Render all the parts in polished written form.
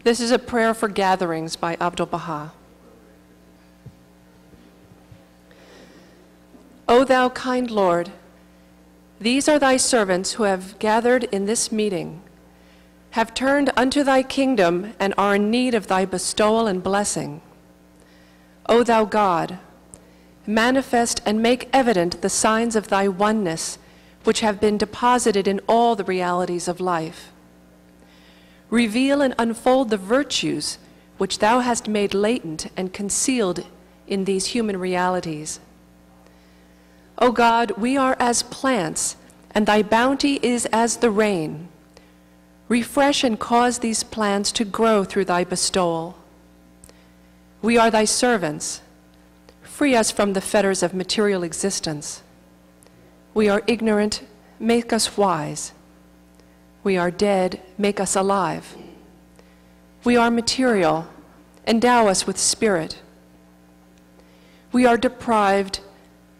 This is a prayer for gatherings by Abdu'l-Baha. O thou kind Lord, these are thy servants who have gathered in this meeting, have turned unto thy kingdom and are in need of thy bestowal and blessing. O thou God, manifest and make evident the signs of thy oneness, which have been deposited in all the realities of life. Reveal and unfold the virtues which thou hast made latent and concealed in these human realities. O God, we are as plants, and thy bounty is as the rain. Refresh and cause these plants to grow through thy bestowal. We are thy servants. Free us from the fetters of material existence. We are ignorant, make us wise. We are dead, make us alive. We are material, endow us with spirit. We are deprived,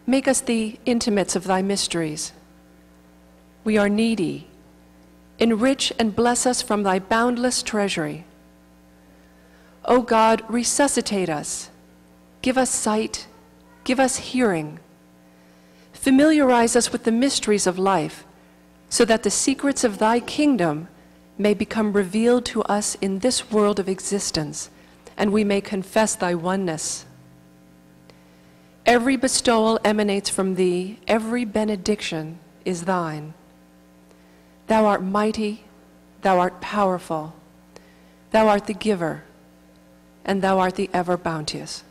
make us the intimates of thy mysteries. We are needy, enrich and bless us from thy boundless treasury. O God, resuscitate us, give us sight, give us hearing. Familiarize us with the mysteries of life, so that the secrets of thy kingdom may become revealed to us in this world of existence, and we may confess thy oneness. Every bestowal emanates from thee, every benediction is thine. Thou art mighty, thou art powerful, thou art the giver, and thou art the ever bounteous.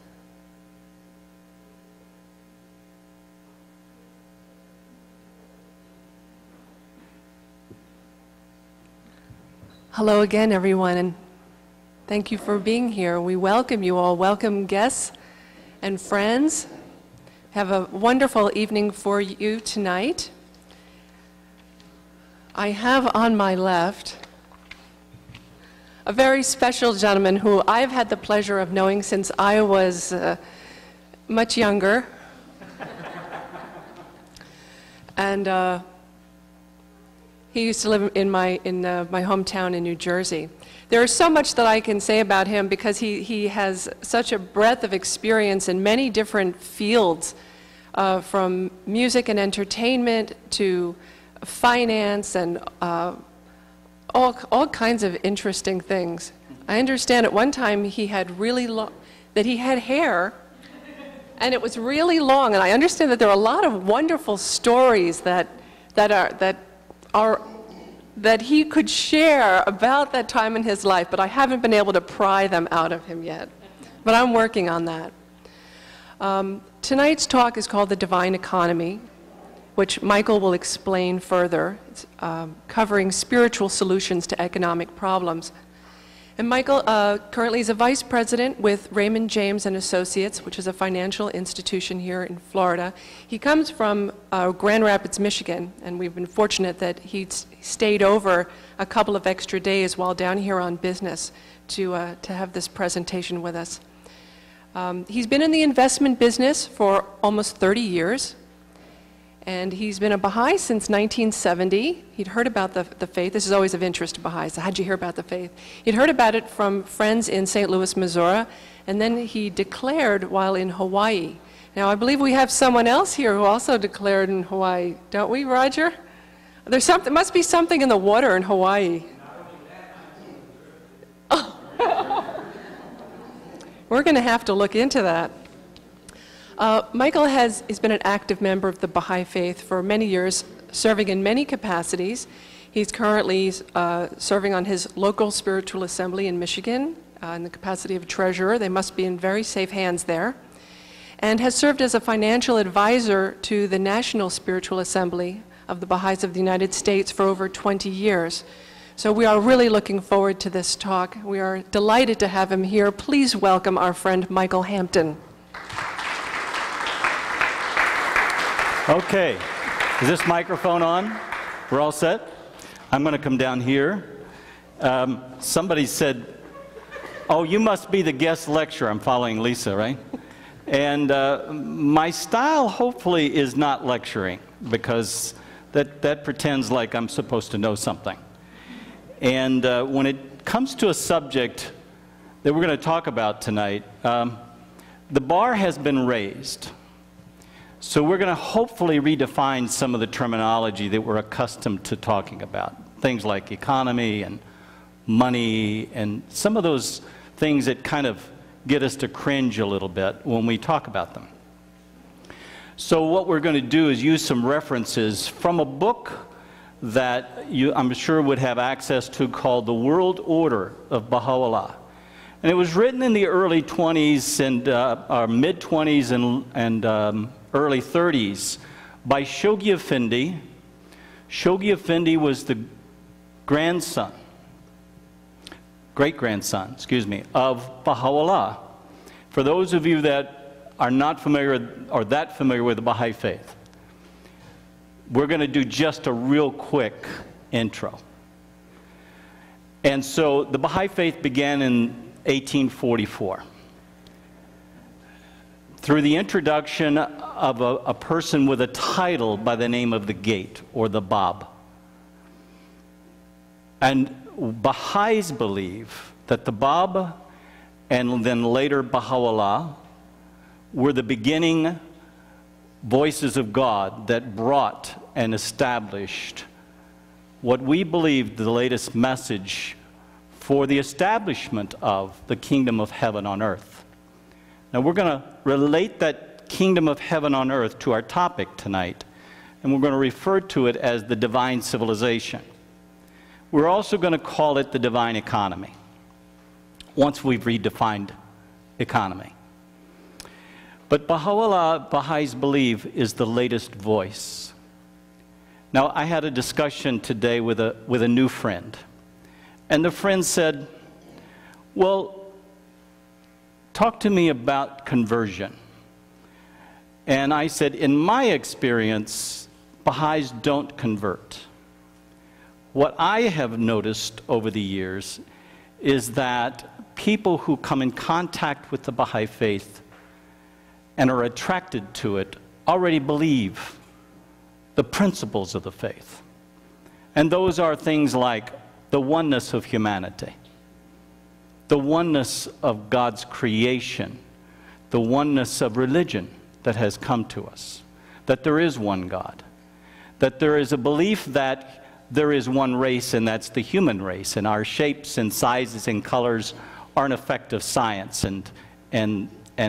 Hello again, everyone, and thank you for being here. We welcome you all. Welcome guests and friends. Have a wonderful evening for you tonight. I have on my left a very special gentleman who I've had the pleasure of knowing since I was much younger. And he used to live in my hometown in New Jersey. There is so much that I can say about him because he has such a breadth of experience in many different fields, from music and entertainment to finance and all kinds of interesting things. I understand at one time he had that he had hair, and it was really long. And I understand that there are a lot of wonderful stories that he could share about that time in his life, but I haven't been able to pry them out of him yet. But I'm working on that. Tonight's talk is called The Divine Economy, which Michael will explain further. It's covering spiritual solutions to economic problems. And Michael currently is a vice president with Raymond James and Associates, which is a financial institution here in Florida. He comes from Grand Rapids, Michigan, and we've been fortunate that he stayed over a couple of extra days while down here on business to have this presentation with us. He's been in the investment business for almost 30 years. And he's been a Baha'i since 1970. He'd heard about the faith. This is always of interest to Baha'is. How'd you hear about the faith? He'd heard about it from friends in St. Louis, Missouri, and then he declared while in Hawaii. Now, I believe we have someone else here who also declared in Hawaii, don't we, Roger? There must be something in the water in Hawaii. Oh. We're going to have to look into that. Michael has been an active member of the Baha'i Faith for many years, serving in many capacities. He's currently serving on his local spiritual assembly in Michigan in the capacity of treasurer. They must be in very safe hands there. And has served as a financial advisor to the National Spiritual Assembly of the Baha'is of the United States for over 20 years. So we are really looking forward to this talk. We are delighted to have him here. Please welcome our friend Michael Hampton. Okay, is this microphone on? We're all set? I'm going to come down here. Somebody said, oh, you must be the guest lecturer. I'm following Lisa, right? And my style, hopefully, is not lecturing, because that pretends like I'm supposed to know something. And when it comes to a subject that we're going to talk about tonight, the bar has been raised. So we're going to hopefully redefine some of the terminology that we're accustomed to talking about. Things like economy and money and some of those things that kind of get us to cringe a little bit when we talk about them. So what we're going to do is use some references from a book that you, I'm sure, would have access to called The World Order of Baha'u'llah. And it was written in the early 20s and mid-20s and early 30s by Shoghi Effendi. Shoghi Effendi was the great-grandson, of Baha'u'llah. For those of you that are not familiar or that familiar with the Baha'i faith, we're going to do just a real quick intro. And so the Baha'i faith began in 1844 through the introduction of a person with a title by the name of the Gate, or the Bab. And Baha'is believe that the Bab and then later Baha'u'llah were the beginning voices of God that brought and established what we believe the latest message for the establishment of the kingdom of heaven on earth. Now we're going to relate that kingdom of heaven on earth to our topic tonight, and we're going to refer to it as the divine civilization. We're also going to call it the divine economy, once we've redefined economy. But Baha'u'llah, Baha'is believe, is the latest voice. Now, I had a discussion today with a new friend, and the friend said, well, talk to me about conversion. And I said, in my experience, Baha'is don't convert. What I have noticed over the years is that people who come in contact with the Baha'i faith and are attracted to it already believe the principles of the faith. And those are things like the oneness of humanity, the oneness of God's creation, the oneness of religion that has come to us, that there is one God, that there is a belief that there is one race, and that's the human race, and our shapes and sizes and colors are an effect of science and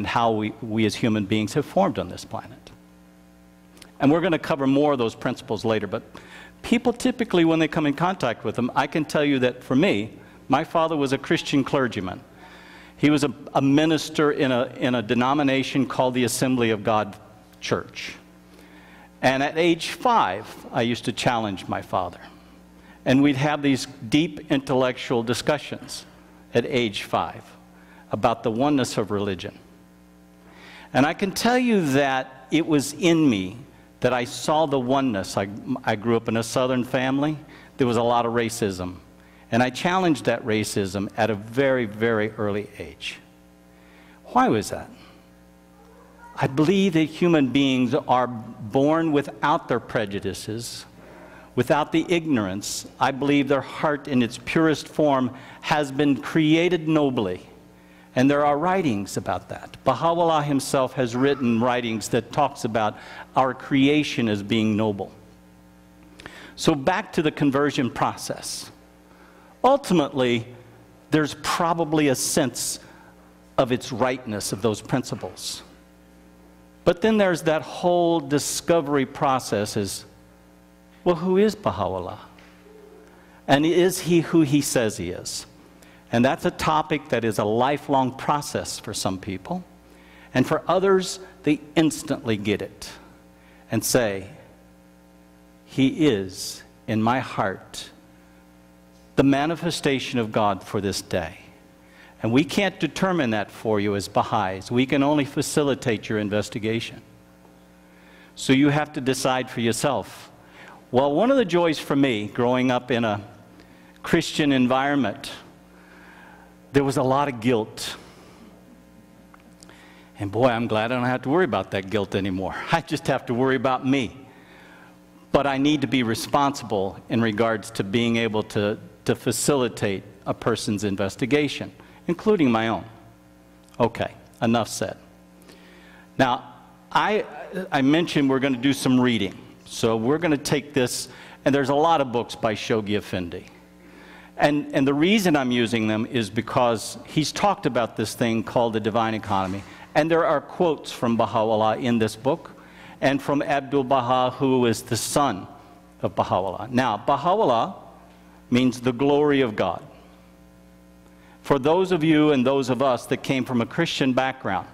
how we as human beings have formed on this planet. And we're going to cover more of those principles later, but people typically, when they come in contact with them, I can tell you that for me, my father was a Christian clergyman. He was a minister in a denomination called the Assembly of God Church. And at age 5, I used to challenge my father. And we'd have these deep intellectual discussions at age 5 about the oneness of religion. And I can tell you that it was in me that I saw the oneness. I grew up in a Southern family. There was a lot of racism. And I challenged that racism at a very, very early age. Why was that? I believe that human beings are born without their prejudices, without the ignorance. I believe their heart in its purest form has been created nobly. And there are writings about that. Baha'u'llah himself has written writings that talks about our creation as being noble. So back to the conversion process. Ultimately, there's probably a sense of its rightness of those principles. But then there's that whole discovery process is, well, who is Baha'u'llah? And is he who he says he is? And that's a topic that is a lifelong process for some people. And for others, they instantly get it and say, he is, in my heart, the manifestation of God for this day. And we can't determine that for you as Baha'is. We can only facilitate your investigation. So you have to decide for yourself. Well, one of the joys for me, growing up in a Christian environment, there was a lot of guilt. And boy, I'm glad I don't have to worry about that guilt anymore. I just have to worry about me. But I need to be responsible in regards to being able to to facilitate a person's investigation, including my own. Okay, enough said. Now, I mentioned we're going to do some reading. So we're going to take this, and there's a lot of books by Shoghi Effendi. And the reason I'm using them is because he's talked about this thing called the divine economy. And there are quotes from Baha'u'llah in this book, and from Abdul-Baha, who is the son of Baha'u'llah. Now, Baha'u'llah means the glory of God. For those of you and those of us that came from a Christian background,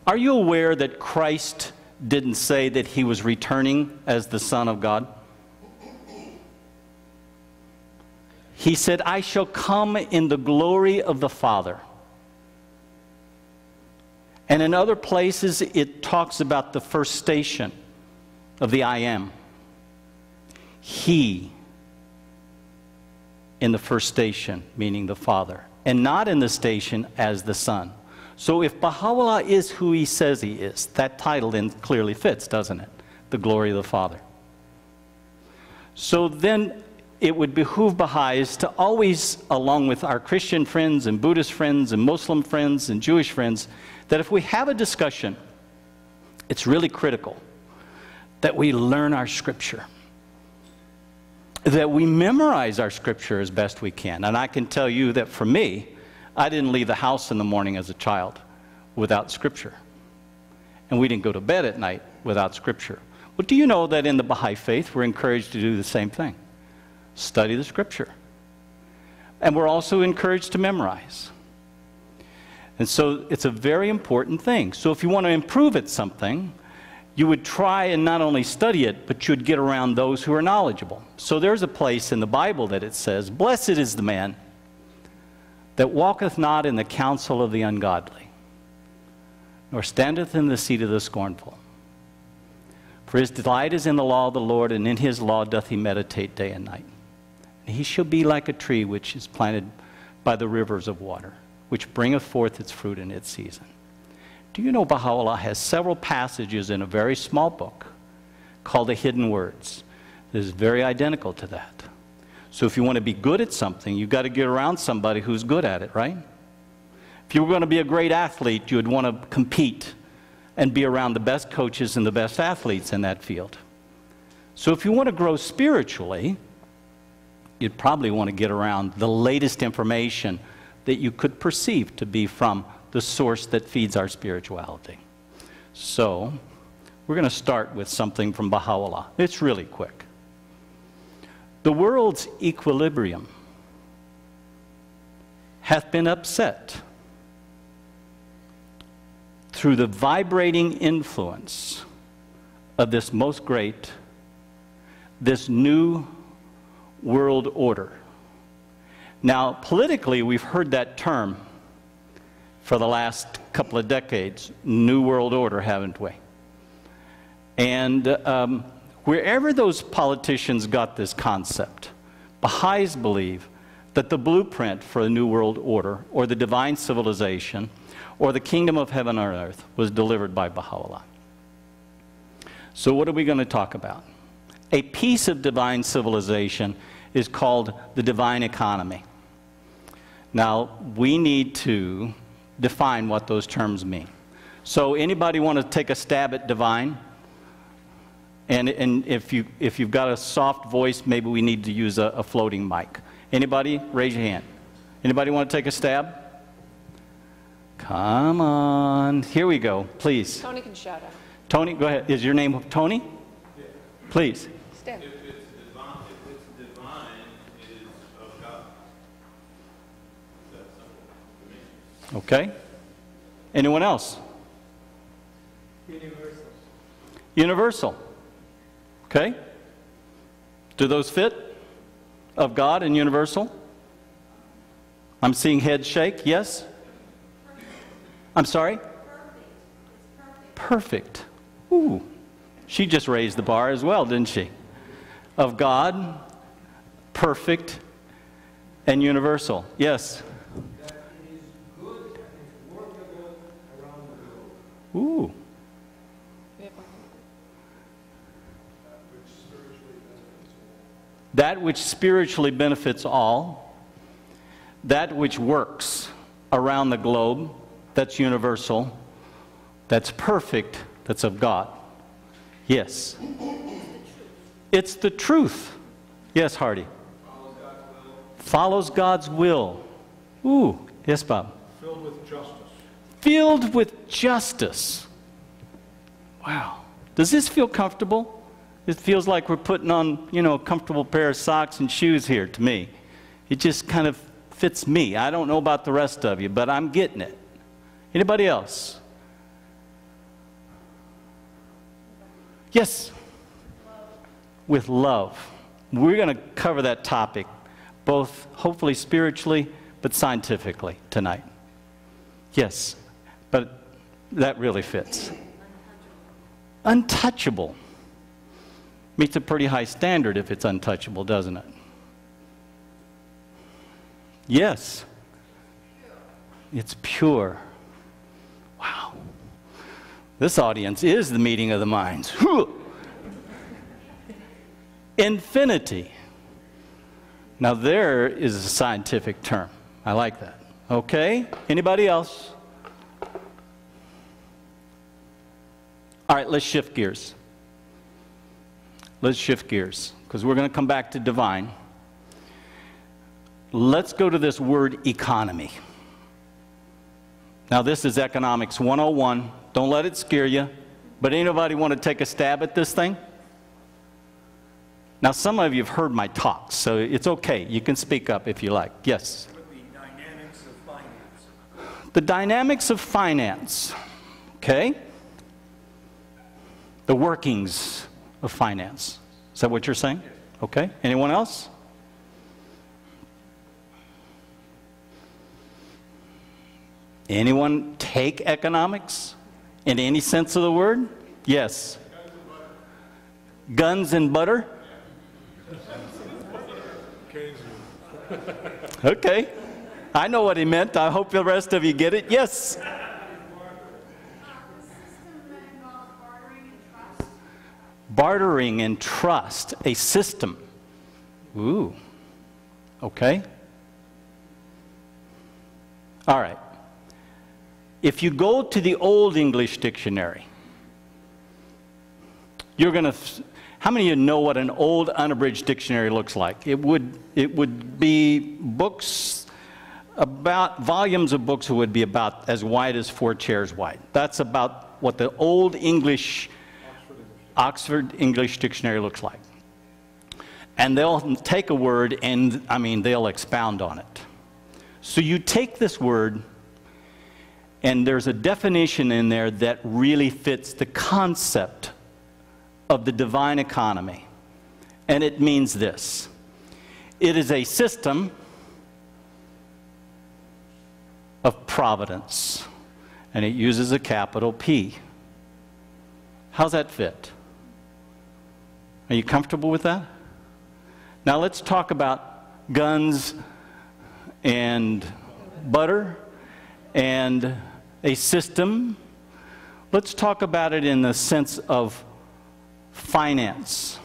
are you aware that Christ didn't say that he was returning as the Son of God? He said, I shall come in the glory of the Father. And in other places, it talks about the first station of the I am. He in the first station, meaning the Father, and not in the station as the Son. So if Baha'u'llah is who he says he is, that title then clearly fits, doesn't it? The glory of the Father. So then it would behoove Baha'is to always, along with our Christian friends and Buddhist friends and Muslim friends and Jewish friends, that if we have a discussion, it's really critical that we learn our scripture, that we memorize our scripture as best we can. And I can tell you that for me, I didn't leave the house in the morning as a child without scripture. And we didn't go to bed at night without scripture. Well, do you know that in the Baha'i faith, we're encouraged to do the same thing? Study the scripture. And we're also encouraged to memorize. And so it's a very important thing. So if you want to improve at something, you would try and not only study it, but you'd get around those who are knowledgeable. So there's a place in the Bible that it says, blessed is the man that walketh not in the counsel of the ungodly, nor standeth in the seat of the scornful. For his delight is in the law of the Lord, and in his law doth he meditate day and night. And he shall be like a tree which is planted by the rivers of water, which bringeth forth its fruit in its season. Do you know Baha'u'llah has several passages in a very small book called the Hidden Words that is very identical to that. So if you want to be good at something, you've got to get around somebody who's good at it, right? If you were going to be a great athlete, you would want to compete and be around the best coaches and the best athletes in that field. So if you want to grow spiritually, you'd probably want to get around the latest information that you could perceive to be from the source that feeds our spirituality. So we're going to start with something from Baha'u'llah. It's really quick. The world's equilibrium hath been upset through the vibrating influence of this most great, this new world order. Now, politically, we've heard that term for the last couple of decades, New World Order, haven't we? And wherever those politicians got this concept, Baha'is believe that the blueprint for a New World Order, or the divine civilization, or the kingdom of heaven on earth was delivered by Baha'u'llah. So what are we going to talk about? A piece of divine civilization is called the divine economy. Now, we need to define what those terms mean. So anybody want to take a stab at divine? And if you've got a soft voice, maybe we need to use a floating mic. Anybody? Raise your hand. Anybody want to take a stab? Come on. Here we go. Please. Tony can shout out. Tony, go ahead. Is your name Tony? Yeah. Please. Stand. If it's divine, it is of God. That's simple to me. Okay. Anyone else? Universal. Universal. Okay. Do those fit? Of God and universal? I'm seeing heads shake. Yes? I'm sorry? Perfect. Ooh. She just raised the bar as well, didn't she? Of God, perfect, and universal. Yes? That it is good and is workable around the globe. Ooh. Which spiritually benefits that which spiritually benefits all, that which works around the globe, that's universal, that's perfect, that's of God. Yes. It's the truth. Yes, Hardy. Follows God's will. Ooh, yes, Bob. Filled with justice. Filled with justice. Wow. Does this feel comfortable? It feels like we're putting on, you know, a comfortable pair of socks and shoes here to me. It just kind of fits me. I don't know about the rest of you, but I'm getting it. Anybody else? Yes. With love. We're going to cover that topic, both hopefully spiritually, but scientifically tonight. Yes, but that really fits. Untouchable. Meets a pretty high standard if it's untouchable, doesn't it? Yes. It's pure. Wow. This audience is the meeting of the minds. Infinity. Now there is a scientific term. I like that. Okay? Anybody else? All right, let's shift gears. Let's shift gears, because we're going to come back to divine. Let's go to this word economy. Now this is Economics 101. Don't let it scare you. But anybody want to take a stab at this thing? Now some of you have heard my talks, so it's okay. You can speak up if you like. Yes? The dynamics of finance. The dynamics of finance. Okay? The workings of finance. Is that what you're saying? Okay. Anyone else? Anyone take economics in any sense of the word? Yes. Guns and butter? Okay. I know what he meant. I hope the rest of you get it. Yes. Bartering and trust, a system. Ooh, okay. All right. If you go to the Old English Dictionary, you're going to, how many of you know what an old unabridged dictionary looks like? It would be books, about, volumes of books would be about as wide as 4 chairs wide. That's about what the Old English Oxford English Dictionary looks like. And they'll take a word and, they'll expound on it. So you take this word, and there's a definition in there that really fits the concept of the divine economy. And it means this. It is a system of providence. And it uses a capital P. How's that fit? Are you comfortable with that? Now let's talk about guns and butter and a system. Let's talk about it in the sense of finance.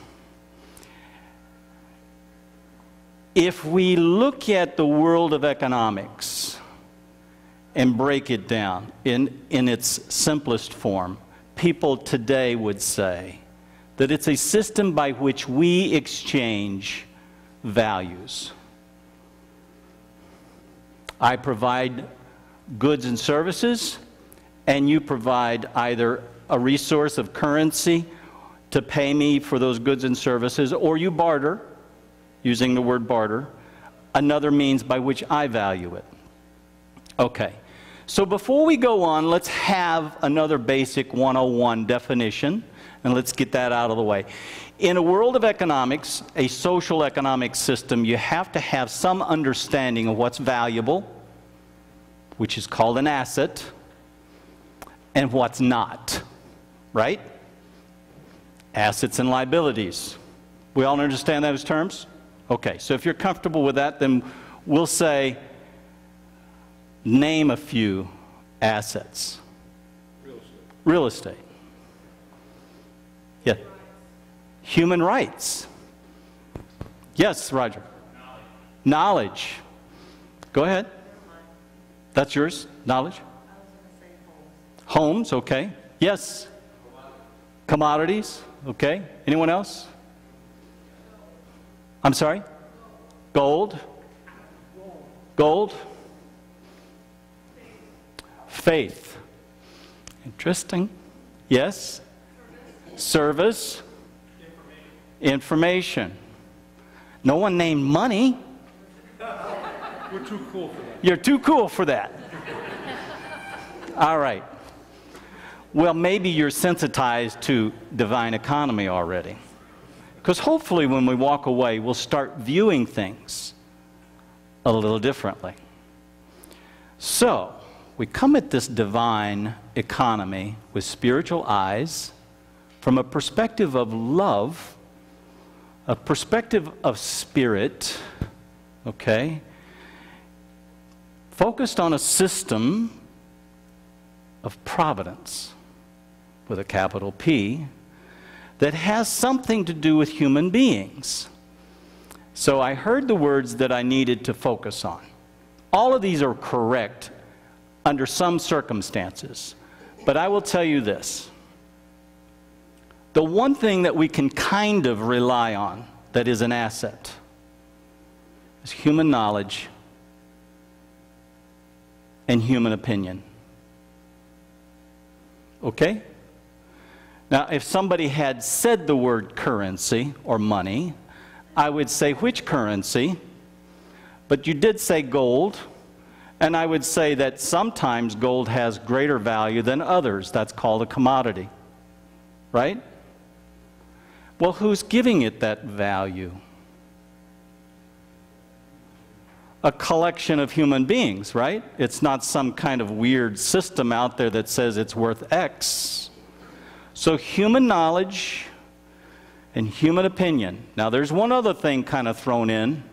If we look at the world of economics and break it down in its simplest form, people today would say that it's a system by which we exchange values. I provide goods and services, and you provide either a resource of currency to pay me for those goods and services, or you barter, using the word barter, another means by which I value it. Okay, so before we go on, let's have another basic 101 definition, and let's get that out of the way. In a world of economics, a social economic system, you have to have some understanding of what's valuable, which is called an asset, and what's not, right? Assets and liabilities. We all understand those terms? Okay, so if you're comfortable with that, then we'll say, name a few assets. Real estate. Real estate. Yeah. Human rights. Yeah. Yes, Roger. Knowledge. Go ahead. That's yours? Knowledge? Homes, okay. Yes. Commodities, okay. Anyone else? I'm sorry? Gold. Gold. Faith. Interesting. Yes. Service. Information. No one named money. We're too cool for that. You're too cool for that. All right. Well, maybe you're sensitized to divine economy already. Because hopefully when we walk away, we'll start viewing things a little differently. So, we come at this divine economy with spiritual eyes, from a perspective of love, a perspective of spirit, okay, focused on a system of providence, with a capital P, that has something to do with human beings. So I heard the words that I needed to focus on. All of these are correct under some circumstances, but I will tell you this. The one thing that we can kind of rely on that is an asset is human knowledge and human opinion. Okay? Now, if somebody had said the word currency or money, I would say, which currency? But you did say gold, and I would say that sometimes gold has greater value than others. That's called a commodity, right? Well, who's giving it that value? A collection of human beings, right? It's not some kind of weird system out there that says it's worth X. So human knowledge and human opinion. Now there's one other thing kind of thrown in,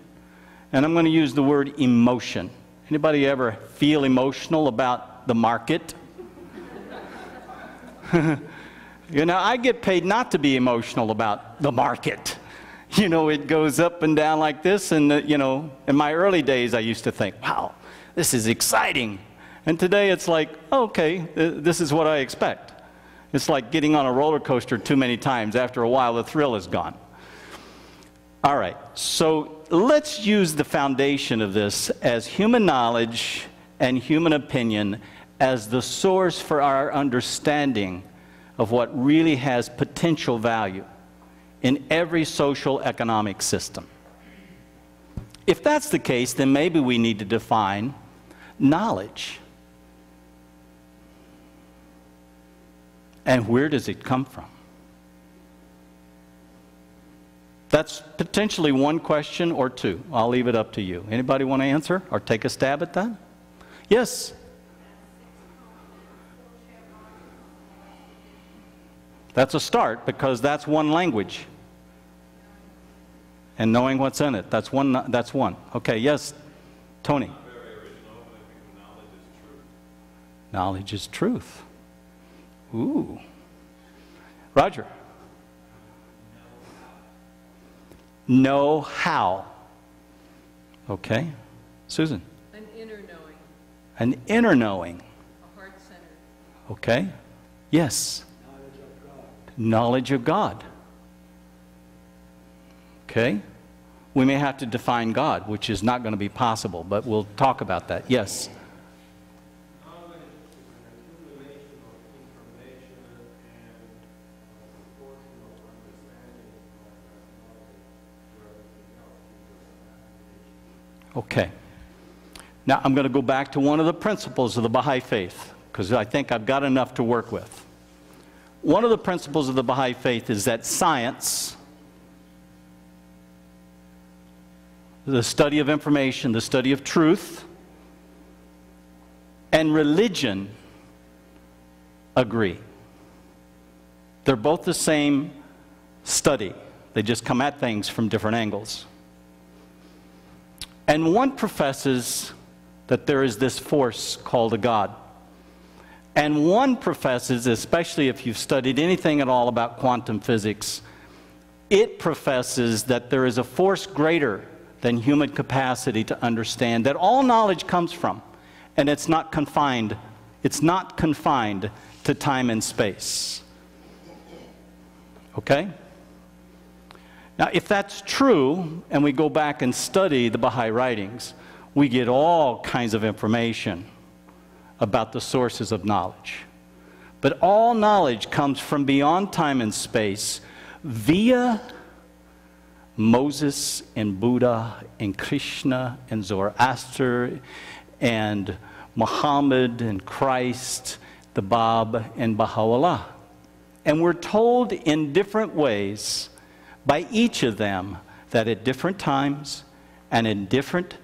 and I'm going to use the word emotion. Anybody ever feel emotional about the market? You know, I get paid not to be emotional about the market. You know, it goes up and down like this, and you know, in my early days I used to think, wow, this is exciting. And today it's like, okay, this is what I expect. It's like getting on a roller coaster too many times. After a while, the thrill is gone. All right, so let's use the foundation of this as human knowledge and human opinion as the source for our understanding of what really has potential value in every social economic system. If that's the case, then maybe we need to define knowledge. And where does it come from? That's potentially one question or two. I'll leave it up to you. Anybody want to answer or take a stab at that? Yes? That's a start, because that's one language. And knowing what's in it, that's one. Okay, yes, Tony. Not very original, but I think knowledge is truth. Knowledge is truth. Ooh. Roger. Know how. Okay. Susan. An inner knowing, An inner knowing. a heart-centered. Okay. Yes. Knowledge of God. Okay. We may have to define God, which is not going to be possible, but we'll talk about that. Yes. Knowledge is an accumulation of information and a proportion of understanding of that knowledge, where everything else is just an application. Okay. Now I'm going to go back to one of the principles of the Baha'i faith, because I think I've got enough to work with. One of the principles of the Baha'i faith is that science, the study of information, the study of truth, and religion agree. They're both the same study. They just come at things from different angles. And one professes that there is this force called a God. And one professes, especially if you've studied anything at all about quantum physics, It professes that there is a force greater than human capacity to understand, that all knowledge comes from, and it's not confined to time and space. Okay? Now, if that's true, and we go back and study the Baha'i writings, we get all kinds of information about the sources of knowledge. But all knowledge comes from beyond time and space via Moses and Buddha and Krishna and Zoroaster and Muhammad and Christ, the Bab and Baha'u'llah. And we're told in different ways by each of them that at different times and in different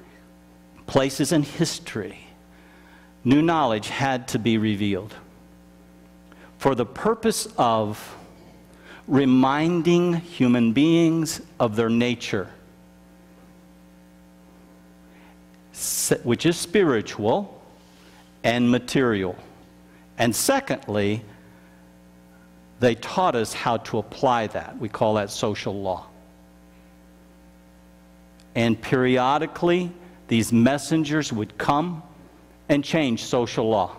places in history, new knowledge had to be revealed for the purpose of reminding human beings of their nature, which is spiritual and material. And secondly, they taught us how to apply that. We call that social law. And periodically, these messengers would come and change social law.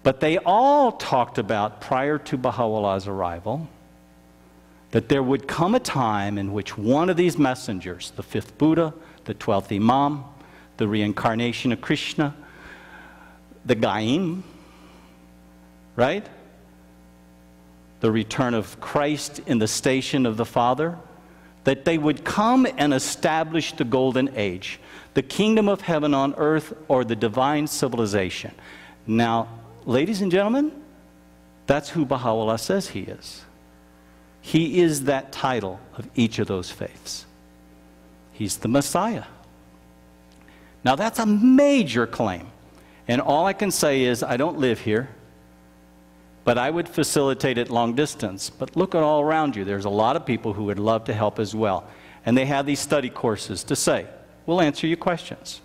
But they all talked about, prior to Baha'u'llah's arrival, that there would come a time in which one of these messengers, the fifth Buddha, the 12th Imam, the reincarnation of Krishna, the Gaim, right? The return of Christ in the station of the Father, that they would come and establish the golden age, the kingdom of heaven on earth, or the divine civilization. Now, ladies and gentlemen, that's who Baha'u'llah says he is. He is that title of each of those faiths. He's the Messiah. Now, that's a major claim. And all I can say is, I don't live here, but I would facilitate it long distance. But look at all around you. There's a lot of people who would love to help as well. And they have these study courses to say, we'll answer your questions.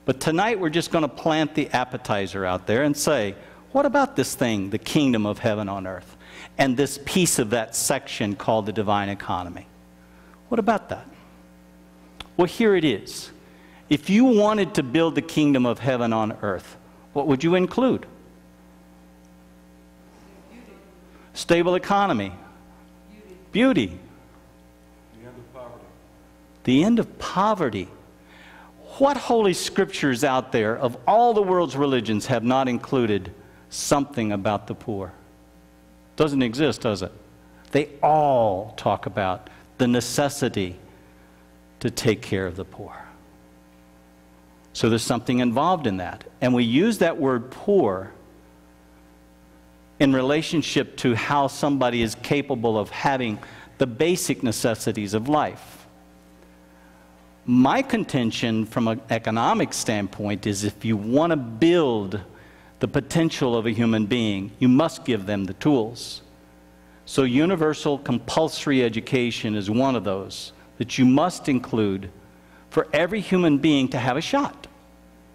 But tonight we're just going to plant the appetizer out there and say, what about this thing, the kingdom of heaven on earth, and this piece of that section called the divine economy? What about that? Well, here it is. If you wanted to build the kingdom of heaven on earth, what would you include? Stable economy. Beauty. The end of poverty. The end of poverty. What holy scriptures out there of all the world's religions have not included something about the poor? Doesn't exist, does it? They all talk about the necessity to take care of the poor. So there's something involved in that. And we use that word poor in relationship to how somebody is capable of having the basic necessities of life. My contention from an economic standpoint is, if you want to build the potential of a human being, you must give them the tools. So universal compulsory education is one of those that you must include for every human being to have a shot.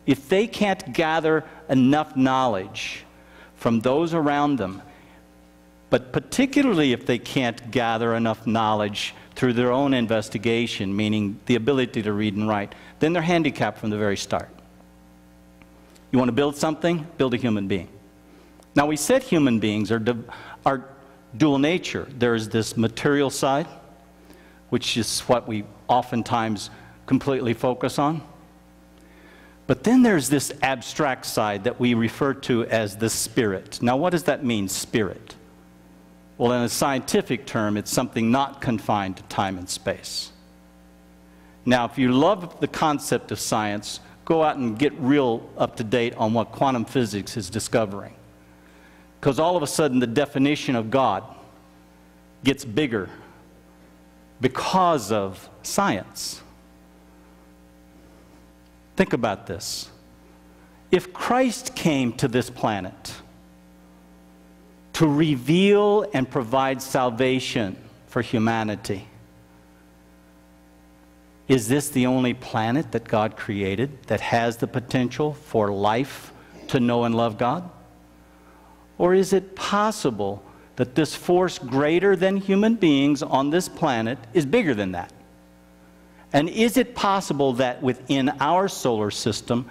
If they can't gather enough knowledge from those around them, but particularly if they can't gather enough knowledge through their own investigation, meaning the ability to read and write, then they're handicapped from the very start. You want to build something? Build a human being. Now, we said human beings are dual nature. There is this material side, which is what we oftentimes completely focus on. But then there's this abstract side that we refer to as the spirit. Now, what does that mean, spirit? Well, in a scientific term, it's something not confined to time and space. Now, if you love the concept of science, go out and get real up to date on what quantum physics is discovering. Because all of a sudden, the definition of God gets bigger because of science. Think about this. If Christ came to this planet to reveal and provide salvation for humanity, is this the only planet that God created that has the potential for life to know and love God? Or is it possible that this force greater than human beings on this planet is bigger than that? And is it possible that within our solar system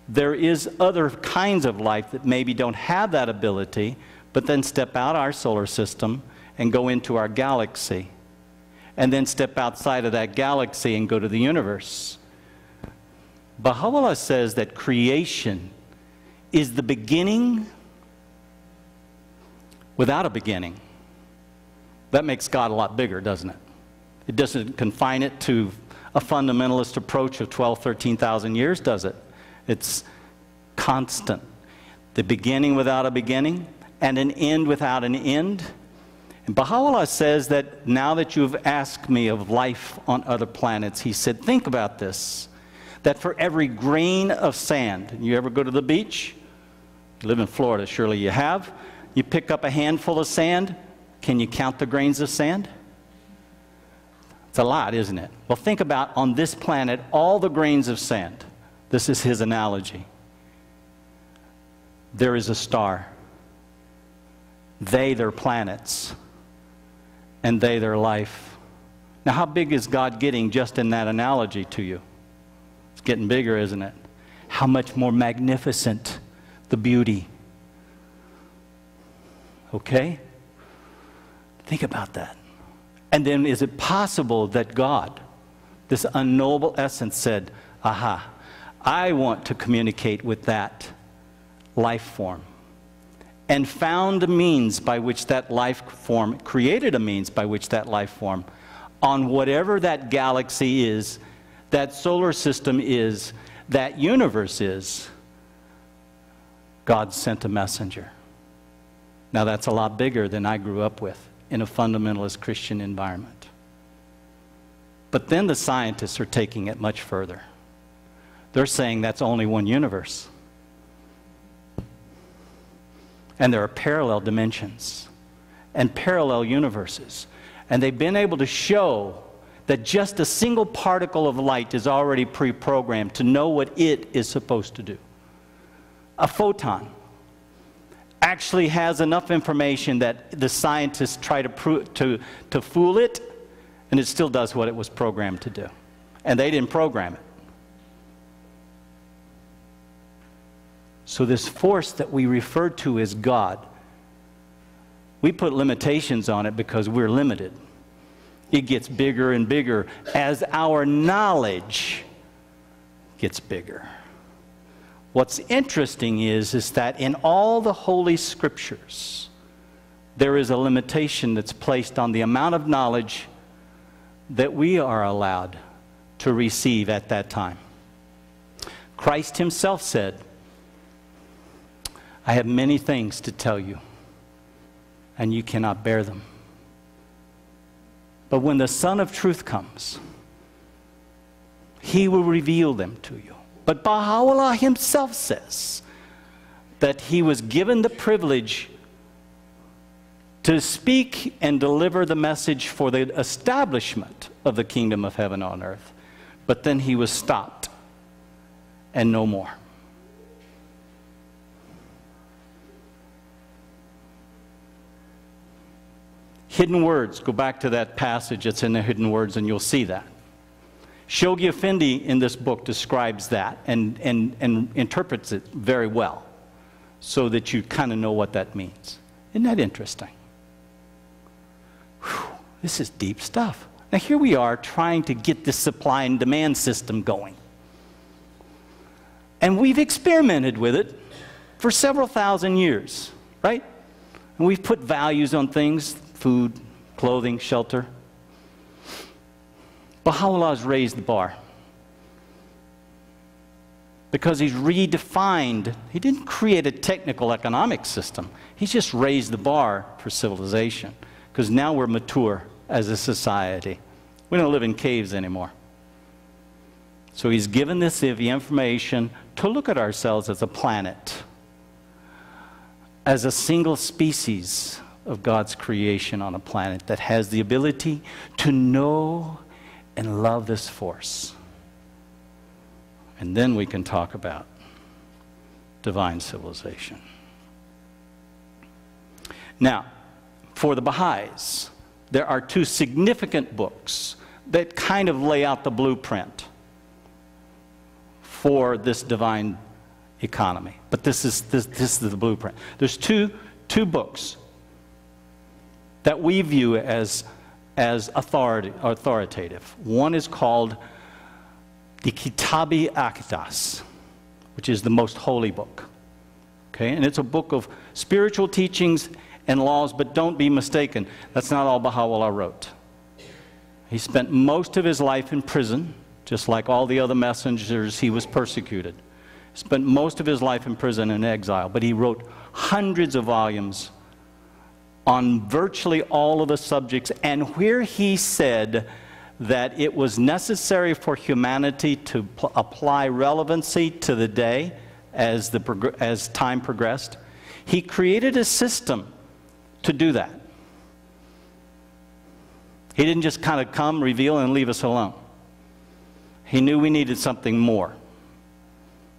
there is other kinds of life that maybe don't have that ability, but then step out our solar system and go into our galaxy, and then step outside of that galaxy and go to the universe? Baha'u'llah says that creation is the beginning without a beginning. That makes God a lot bigger, doesn't it? It doesn't confine it to a fundamentalist approach of 12, 13,000 years, does it? It's constant. The beginning without a beginning and an end without an end. And Baha'u'llah says that now that you've asked me of life on other planets, he said, think about this, that for every grain of sand, you ever go to the beach? You live in Florida, surely you have. You pick up a handful of sand, can you count the grains of sand? It's a lot, isn't it? Well, think about on this planet, all the grains of sand. This is his analogy. There is a star. They, their planets. And they, their life. Now, how big is God getting just in that analogy to you? It's getting bigger, isn't it? How much more magnificent the beauty. Okay? Think about that. And then is it possible that God, this unknowable essence, said, aha, I want to communicate with that life form, and found a means by which that life form, created a means by which that life form, on whatever that galaxy is, that solar system is, that universe is, God sent a messenger. Now that's a lot bigger than I grew up with in a fundamentalist Christian environment. But then the scientists are taking it much further. They're saying that's only one universe. And there are parallel dimensions and parallel universes. And they've been able to show that just a single particle of light is already pre-programmed to know what it is supposed to do. A photon actually has enough information that the scientists try to fool it, and it still does what it was programmed to do. And they didn't program it. So this force that we refer to as God, we put limitations on it because we're limited. It gets bigger and bigger as our knowledge gets bigger. What's interesting is that in all the Holy Scriptures, there is a limitation that's placed on the amount of knowledge that we are allowed to receive at that time. Christ himself said, I have many things to tell you, and you cannot bear them. But when the Son of Truth comes, he will reveal them to you. But Baha'u'llah himself says that he was given the privilege to speak and deliver the message for the establishment of the kingdom of heaven on earth. But then he was stopped, and no more. Hidden words, go back to that passage that's in the hidden words and you'll see that. Shoghi Effendi in this book describes that and interprets it very well so that you kind of know what that means. Isn't that interesting? Whew, this is deep stuff. Now here we are trying to get this supply and demand system going. And we've experimented with it for several thousand years, right? And we've put values on things, food, clothing, shelter. Baha'u'llah has raised the bar because he's redefined. He didn't create a technical economic system. He's just raised the bar for civilization because now we're mature as a society. We don't live in caves anymore. So he's given us the information to look at ourselves as a planet, as a single species of God's creation on a planet that has the ability to know and love this force. And then we can talk about divine civilization. Now, for the Baha'is, there are two significant books that kind of lay out the blueprint for this divine economy. But this is the blueprint. There's two books that we view as authoritative. One is called the Kitabi Aqdas, which is the most holy book. Okay, and it's a book of spiritual teachings and laws, but don't be mistaken, that's not all Baha'u'llah wrote. He spent most of his life in prison, just like all the other messengers. He was persecuted. Spent most of his life in prison and exile, but he wrote hundreds of volumes on virtually all of the subjects, and where he said that it was necessary for humanity to apply relevancy to the day as time progressed, he created a system to do that. He didn't just kind of come, reveal, and leave us alone. He knew we needed something more,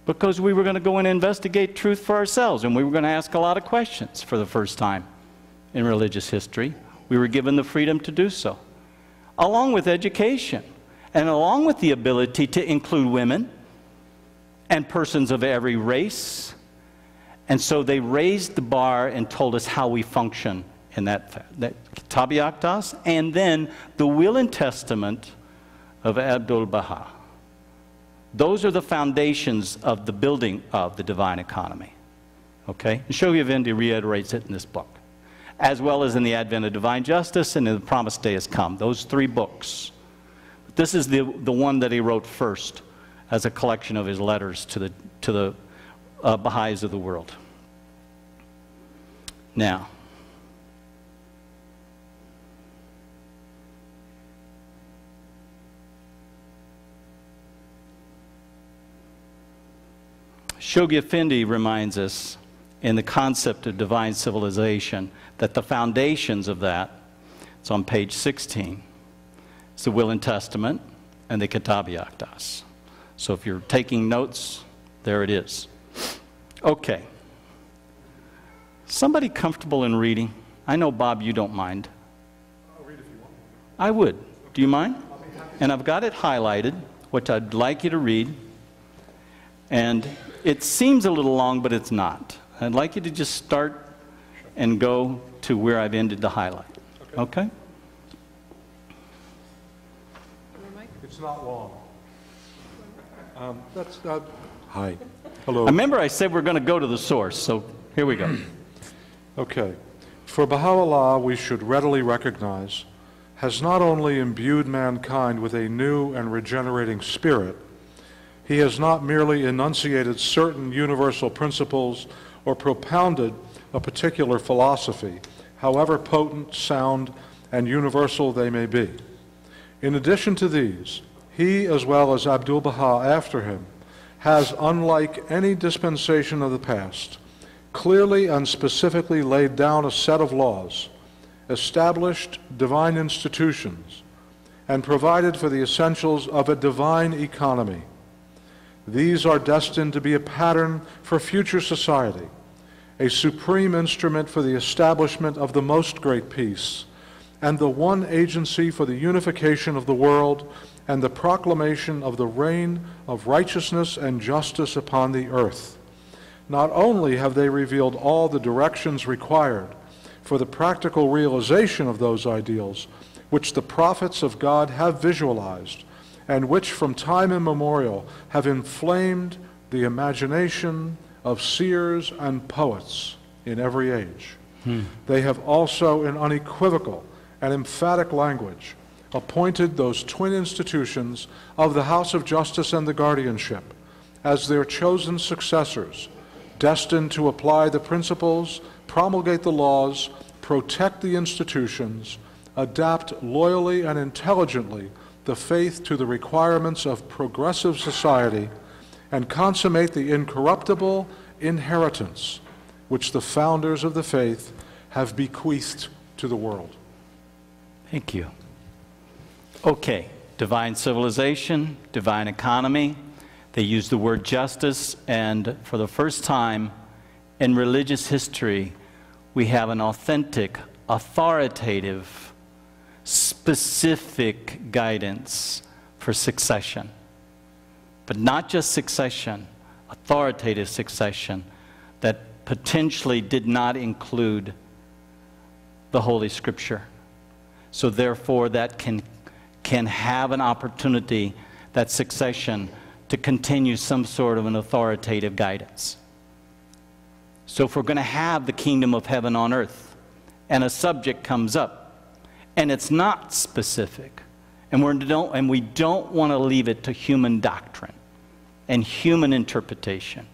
because we were going to go and investigate truth for ourselves, and we were going to ask a lot of questions for the first time in religious history. We were given the freedom to do so, along with education, and along with the ability to include women and persons of every race. And so they raised the bar and told us how we function in that Kitabi Aqdas, and then the Will and Testament of Abdu'l-Baha. Those are the foundations of the building of the divine economy. Okay? And Shoghi Effendi reiterates it in this book, as well as in The Advent of Divine Justice and in The Promised Day Has Come. Those three books. This is the one that he wrote first as a collection of his letters to the Baha'is of the world. Now, Shoghi Effendi reminds us in the concept of divine civilization that the foundations of that, it's on page 16, it's the Will and Testament and the Kitabi Aqdas. So if you're taking notes, there it is. Okay. Somebody comfortable in reading? I know, Bob, you don't mind. I'll read if you want. I would. Do you mind? And I've got it highlighted, which I'd like you to read. And it seems a little long, but it's not. I'd like you to just start and go to where I've ended the highlight. Okay? It's not long. Hi. Hello. Remember, I said we're going to go to the source, so here we go. Okay. For Baha'u'llah, we should readily recognize, has not only imbued mankind with a new and regenerating spirit, he has not merely enunciated certain universal principles or propounded a particular philosophy, however potent, sound, and universal they may be. In addition to these, he, as well as Abdu'l-Baha after him, has, unlike any dispensation of the past, clearly and specifically laid down a set of laws, established divine institutions, and provided for the essentials of a divine economy. These are destined to be a pattern for future society, a supreme instrument for the establishment of the most great peace, and the one agency for the unification of the world and the proclamation of the reign of righteousness and justice upon the earth. Not only have they revealed all the directions required for the practical realization of those ideals, which the prophets of God have visualized, and which from time immemorial have inflamed the imagination of seers and poets in every age. They have also, in unequivocal and emphatic language, appointed those twin institutions of the House of Justice and the Guardianship as their chosen successors, destined to apply the principles, promulgate the laws, protect the institutions, adapt loyally and intelligently the faith to the requirements of progressive society, and consummate the incorruptible inheritance which the founders of the faith have bequeathed to the world. Thank you. Okay, divine civilization, divine economy. They use the word justice, and for the first time in religious history, we have an authentic authoritative, specific guidance for succession. But not just succession, authoritative succession that potentially did not include the Holy Scripture. So therefore that can have an opportunity, that succession, to continue some sort of an authoritative guidance. So if we're going to have the kingdom of heaven on earth, and a subject comes up, and it's not specific, and we don't want to leave it to human doctrine and human interpretation.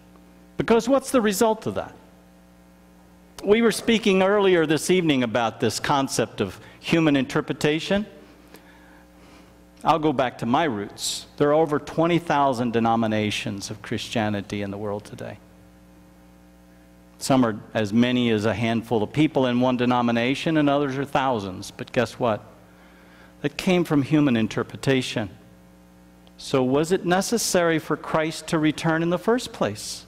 Because what's the result of that? We were speaking earlier this evening about this concept of human interpretation. I'll go back to my roots. There are over 20,000 denominations of Christianity in the world today. Some are as many as a handful of people in one denomination, and others are thousands. But guess what? That came from human interpretation. So was it necessary for Christ to return in the first place?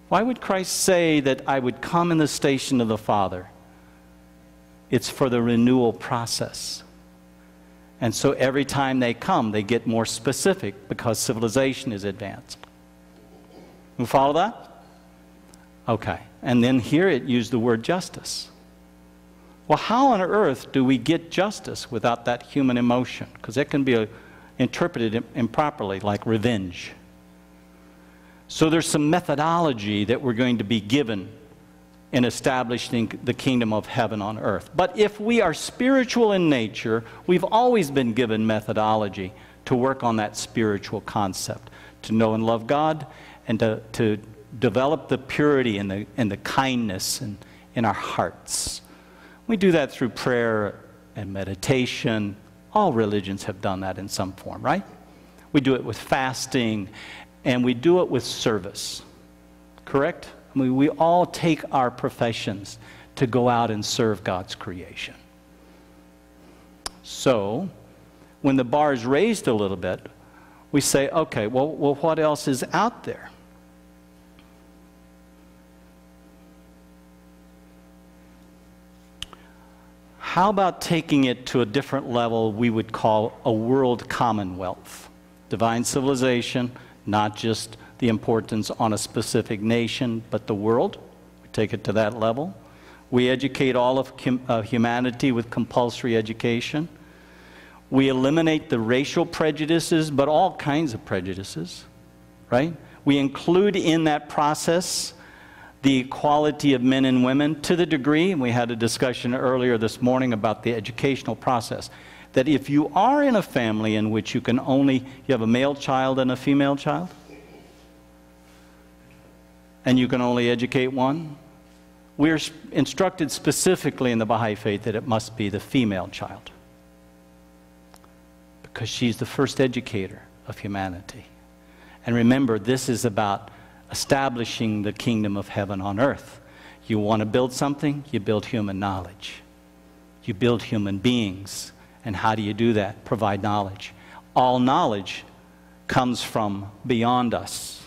Why would Christ say that I would come in the station of the Father? It's for the renewal process. And so every time they come, they get more specific because civilization is advanced. You follow that? Okay. And then here it used the word justice. Well, how on earth do we get justice without that human emotion? Because it can be interpreted improperly, like revenge. So there's some methodology that we're going to be given in establishing the kingdom of heaven on earth. But if we are spiritual in nature, we've always been given methodology to work on that spiritual concept, to know and love God, and to develop the purity and the kindness in our hearts. We do that through prayer and meditation. All religions have done that in some form, right? We do it with fasting, and we do it with service. Correct? I mean, we all take our professions to go out and serve God's creation. So, when the bar is raised a little bit, we say, okay, well, what else is out there? How about taking it to a different level we would call a world commonwealth? Divine civilization, not just the importance on a specific nation, but the world. We take it to that level. We educate all of humanity with compulsory education. We eliminate the racial prejudices, but all kinds of prejudices, right? We include in that process the equality of men and women to the degree, and we had a discussion earlier this morning about the educational process, that if you are in a family in which you have a male child and a female child, and you can only educate one, we're instructed specifically in the Baha'i faith that it must be the female child, because she's the first educator of humanity. And remember, this is about establishing the kingdom of heaven on earth. You want to build something, you build human knowledge. You build human beings. And how do you do that? Provide knowledge. All knowledge comes from beyond us.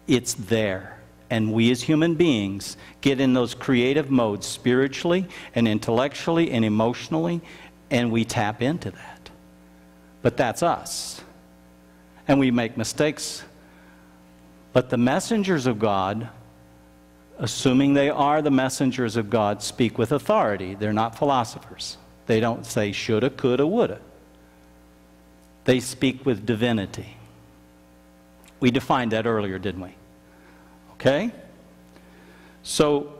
It's there. And we as human beings get in those creative modes spiritually and intellectually and emotionally, and we tap into that. But that's us. And we make mistakes. But the messengers of God, assuming they are the messengers of God, speak with authority. They're not philosophers. They don't say shoulda, coulda, woulda. They speak with divinity. We defined that earlier, didn't we? Okay? So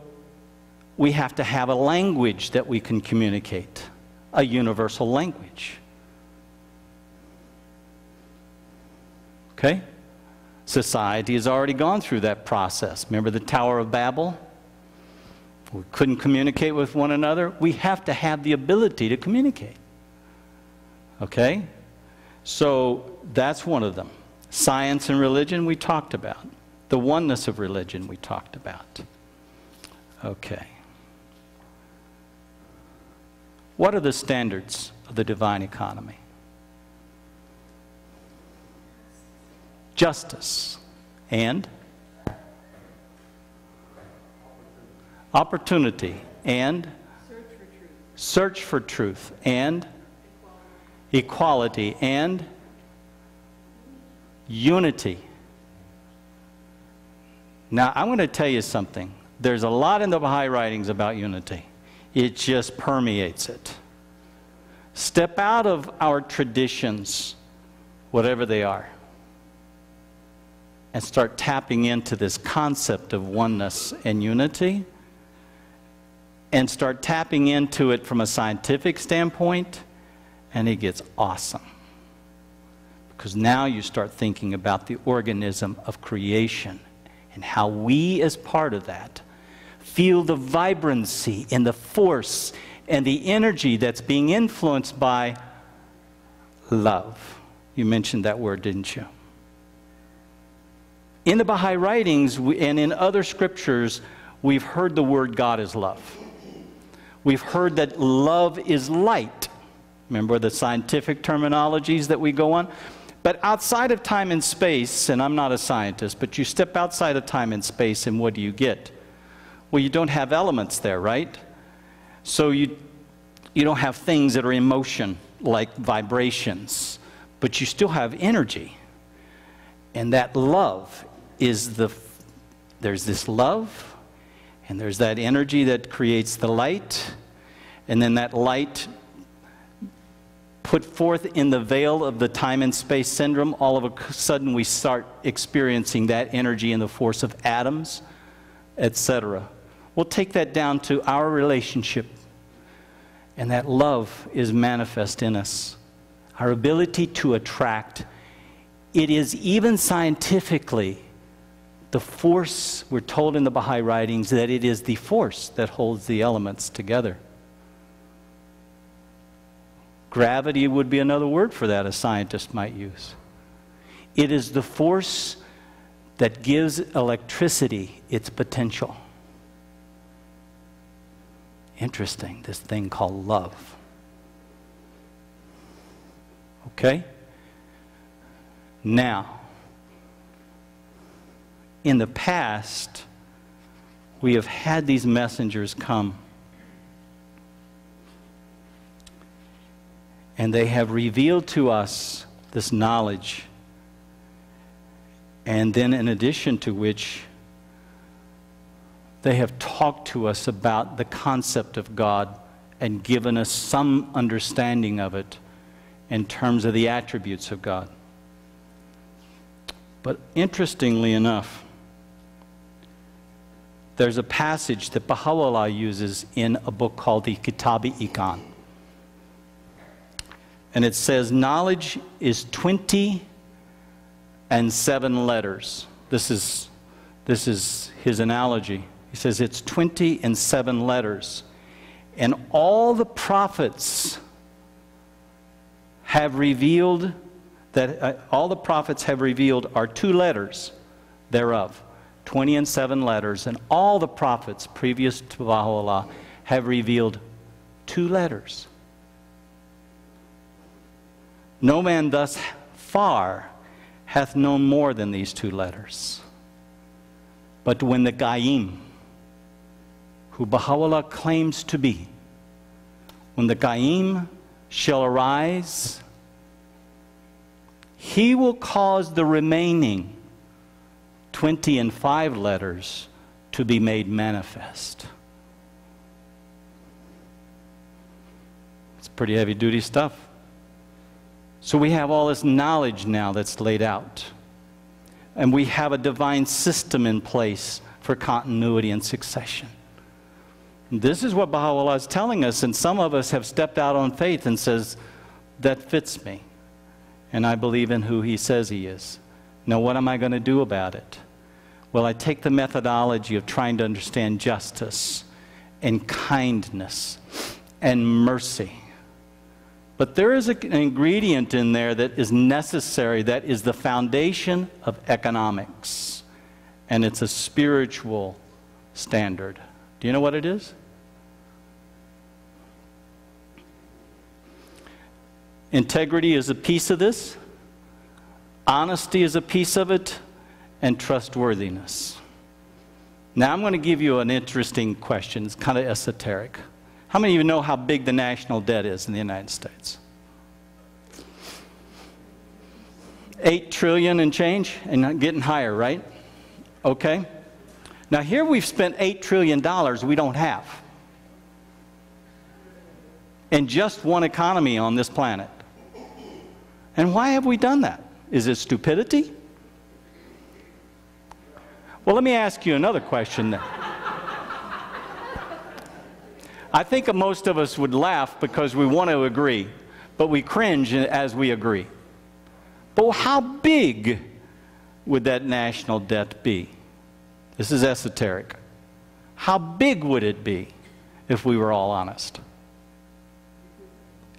we have to have a language that we can communicate, a universal language. Okay? Society has already gone through that process. Remember the Tower of Babel? We couldn't communicate with one another. We have to have the ability to communicate. Okay? So that's one of them. Science and religion we talked about. The oneness of religion we talked about. Okay. What are the standards of the divine economy? Justice and opportunity and search for truth, and equality, and unity. Now, I'm going to tell you something. There's a lot in the Baha'i writings about unity. It just permeates it. Step out of our traditions, whatever they are, and start tapping into this concept of oneness and unity, and start tapping into it from a scientific standpoint, and it gets awesome. Because now you start thinking about the organism of creation and how we, as part of that, feel the vibrancy and the force and the energy that's being influenced by love. You mentioned that word, didn't you? In the Baha'i writings and in other scriptures, we've heard the word God is love. We've heard that love is light. Remember the scientific terminologies that we go on? But outside of time and space, and I'm not a scientist, but you step outside of time and space, and what do you get? Well, you don't have elements there, right? So you don't have things that are in motion, like vibrations, but you still have energy. And that love is there's this love, and there's that energy that creates the light, and then that light put forth in the veil of the time and space syndrome, all of a sudden we start experiencing that energy in the force of atoms, etc. We'll take that down to our relationship, and that love is manifest in us. Our ability to attract. It is even scientifically the force, we're told in the Baha'i writings, that it is the force that holds the elements together. Gravity would be another word for that a scientist might use. It is the force that gives electricity its potential. Interesting, this thing called love. Okay? Now, in the past, we have had these messengers come, and they have revealed to us this knowledge, and then in addition to which, they have talked to us about the concept of God and given us some understanding of it in terms of the attributes of God. But interestingly enough, there's a passage that Baha'u'llah uses in a book called the Kitab-i-Iqan. And it says, knowledge is 20 and 7 letters. This is his analogy. He says it's 20 and 7 letters. And all the prophets have revealed that all the prophets have revealed are 2 letters thereof. 20 and 7 letters. And all the prophets previous to Baha'u'llah have revealed 2 letters. No man thus far hath known more than these 2 letters. But when the Qayyim, who Baha'u'llah claims to be, when the Qayyim shall arise, he will cause the remaining 20 and 5 letters to be made manifest. It's pretty heavy-duty stuff. So we have all this knowledge now that's laid out. And we have a divine system in place for continuity and succession. This is what Baha'u'llah is telling us, and some of us have stepped out on faith and says, that fits me, and I believe in who he says he is. Now what am I going to do about it? Well, I take the methodology of trying to understand justice and kindness and mercy. But there is an ingredient in there that is necessary, that is the foundation of economics. And it's a spiritual standard. Do you know what it is? Integrity is a piece of this. Honesty is a piece of it. And trustworthiness. Now I'm going to give you an interesting question. It's kind of esoteric. How many of you know how big the national debt is in the United States? 8 trillion and change, and getting higher, right? Okay. Now here we've spent $8 trillion we don't have. In just one economy on this planet. And why have we done that? Is it stupidity? Well, let me ask you another question then. I think most of us would laugh because we want to agree, but we cringe as we agree. But how big would that national debt be? This is esoteric. How big would it be if we were all honest?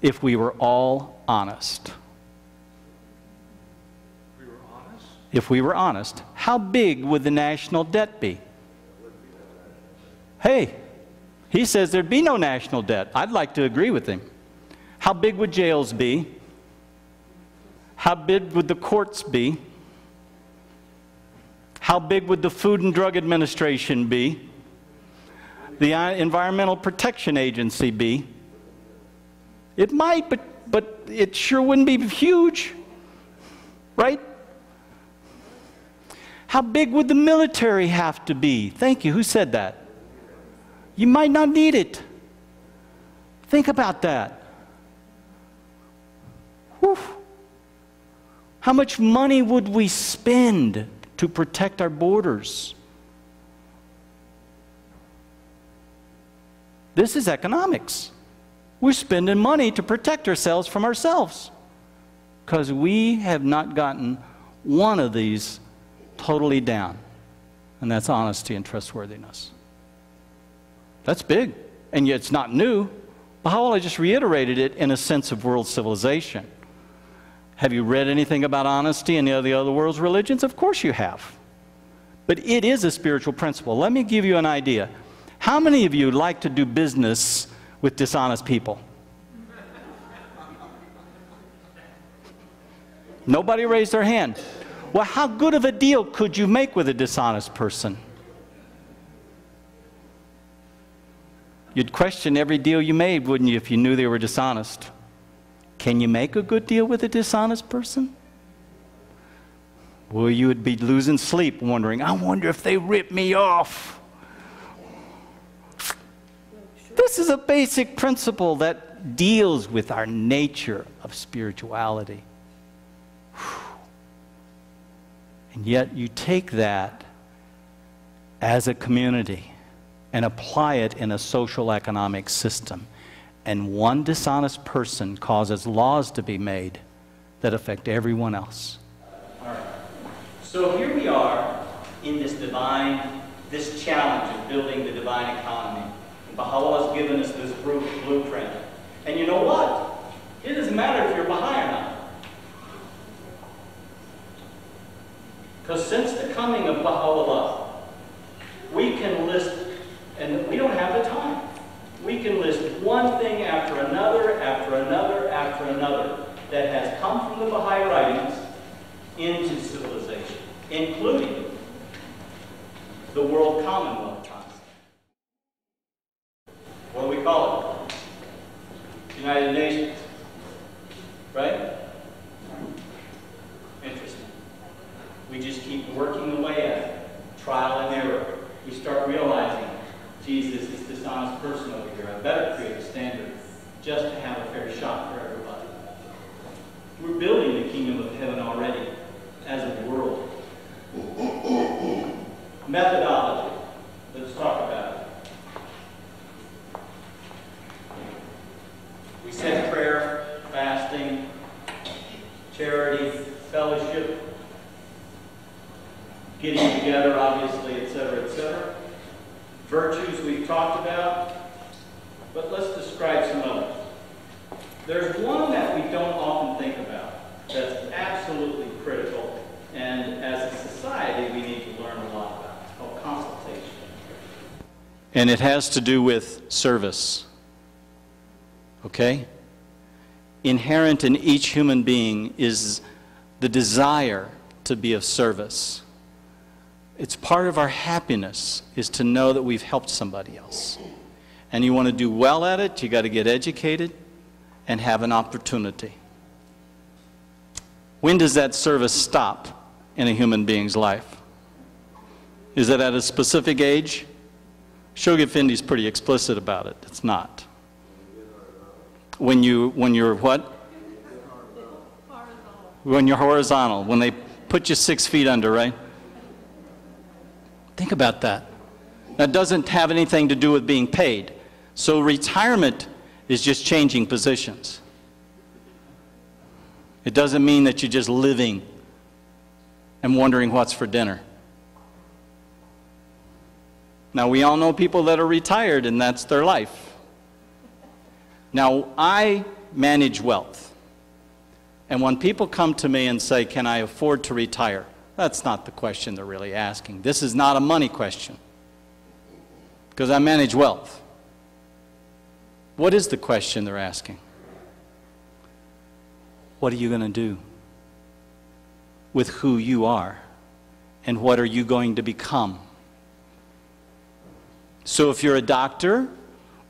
If we were all honest. If we were honest, how big would the national debt be? Hey, he says there'd be no national debt. I'd like to agree with him. How big would jails be? How big would the courts be? How big would the Food and Drug Administration be? The Environmental Protection Agency be? It might, but it sure wouldn't be huge, right? How big would the military have to be? Thank you. Who said that? You might not need it. Think about that. Whew. How much money would we spend to protect our borders? This is economics. We're spending money to protect ourselves from ourselves because we have not gotten one of these totally down, and that's honesty and trustworthiness. That's big, and yet it's not new. Baha'u'llah just reiterated it in a sense of world civilization. Have you read anything about honesty in the other world's religions? Of course you have. But it is a spiritual principle. Let me give you an idea. How many of you like to do business with dishonest people? Nobody raised their hand. Well, how good of a deal could you make with a dishonest person? You'd question every deal you made, wouldn't you, if you knew they were dishonest? Can you make a good deal with a dishonest person? Well, you would be losing sleep wondering, I wonder if they rip me off. This is a basic principle that deals with our nature of spirituality. And yet you take that as a community and apply it in a social economic system. And one dishonest person causes laws to be made that affect everyone else. All right. So here we are in this challenge of building the divine economy. And Baha'u'llah has given us this blueprint. And you know what? It doesn't matter if you're Baha'i or not. Because since the coming of Baha'u'llah, we can list, and we don't have the time, we can list one thing after another, after another, after another that has come from the Baha'i writings into civilization, including the World Commonwealth concept. What do we call it? United Nations. Right? Interesting. We just keep working away at it. Trial and error. We start realizing, geez, this is this honest person over here. I better create a standard just to have a fair shot for everybody. We're building the kingdom of heaven already as a world. Methodology. Let's talk about it. We said prayer, fasting, charity, fellowship, getting together, obviously, etc., etc. Virtues we've talked about, but let's describe some others. There's one that we don't often think about that's absolutely critical, and as a society we need to learn a lot about. It's called consultation. And it has to do with service. Okay? Inherent in each human being is the desire to be of service. It's part of our happiness is to know that we've helped somebody else. and you want to do well at it, you got to get educated and have an opportunity. When does that service stop in a human being's life? Is it at a specific age? Shoghi Effendi's pretty explicit about it. It's not. When you're what? When you're horizontal, when they put you 6 feet under, right? Think about that. That doesn't have anything to do with being paid. So retirement is just changing positions. It doesn't mean that you're just living and wondering what's for dinner. Now, we all know people that are retired and that's their life. Now, I manage wealth. And when people come to me and say, can I afford to retire? That's not the question they're really asking. This is not a money question, because I manage wealth. What is the question they're asking? What are you going to do with who you are, and what are you going to become? So if you're a doctor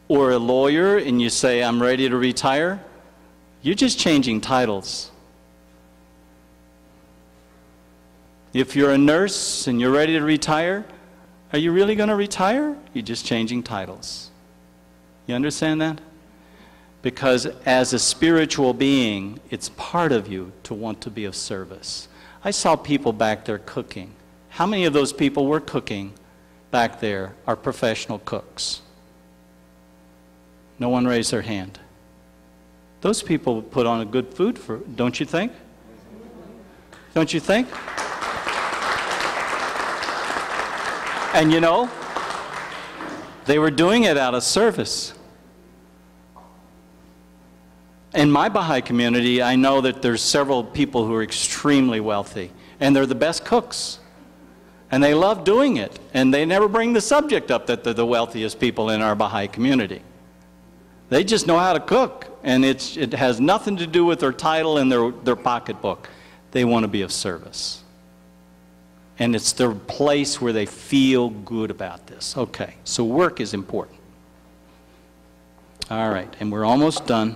or a lawyer and you say, I'm ready to retire, you're just changing titles. If you're a nurse and you're ready to retire, are you really going to retire? You're just changing titles. You understand that? Because as a spiritual being, it's part of you to want to be of service. I saw people back there cooking. How many of those people were cooking back there are professional cooks? No one raised their hand. Those people put on a good food for, don't you think? Don't you think? And you know, they were doing it out of service. In my Baha'i community, I know that there's several people who are extremely wealthy, and they're the best cooks. And they love doing it, and they never bring the subject up that they're the wealthiest people in our Baha'i community. They just know how to cook, and it has nothing to do with their title and their pocketbook. They want to be of service. And it's their place where they feel good about this. Okay, so work is important. All right, and we're almost done.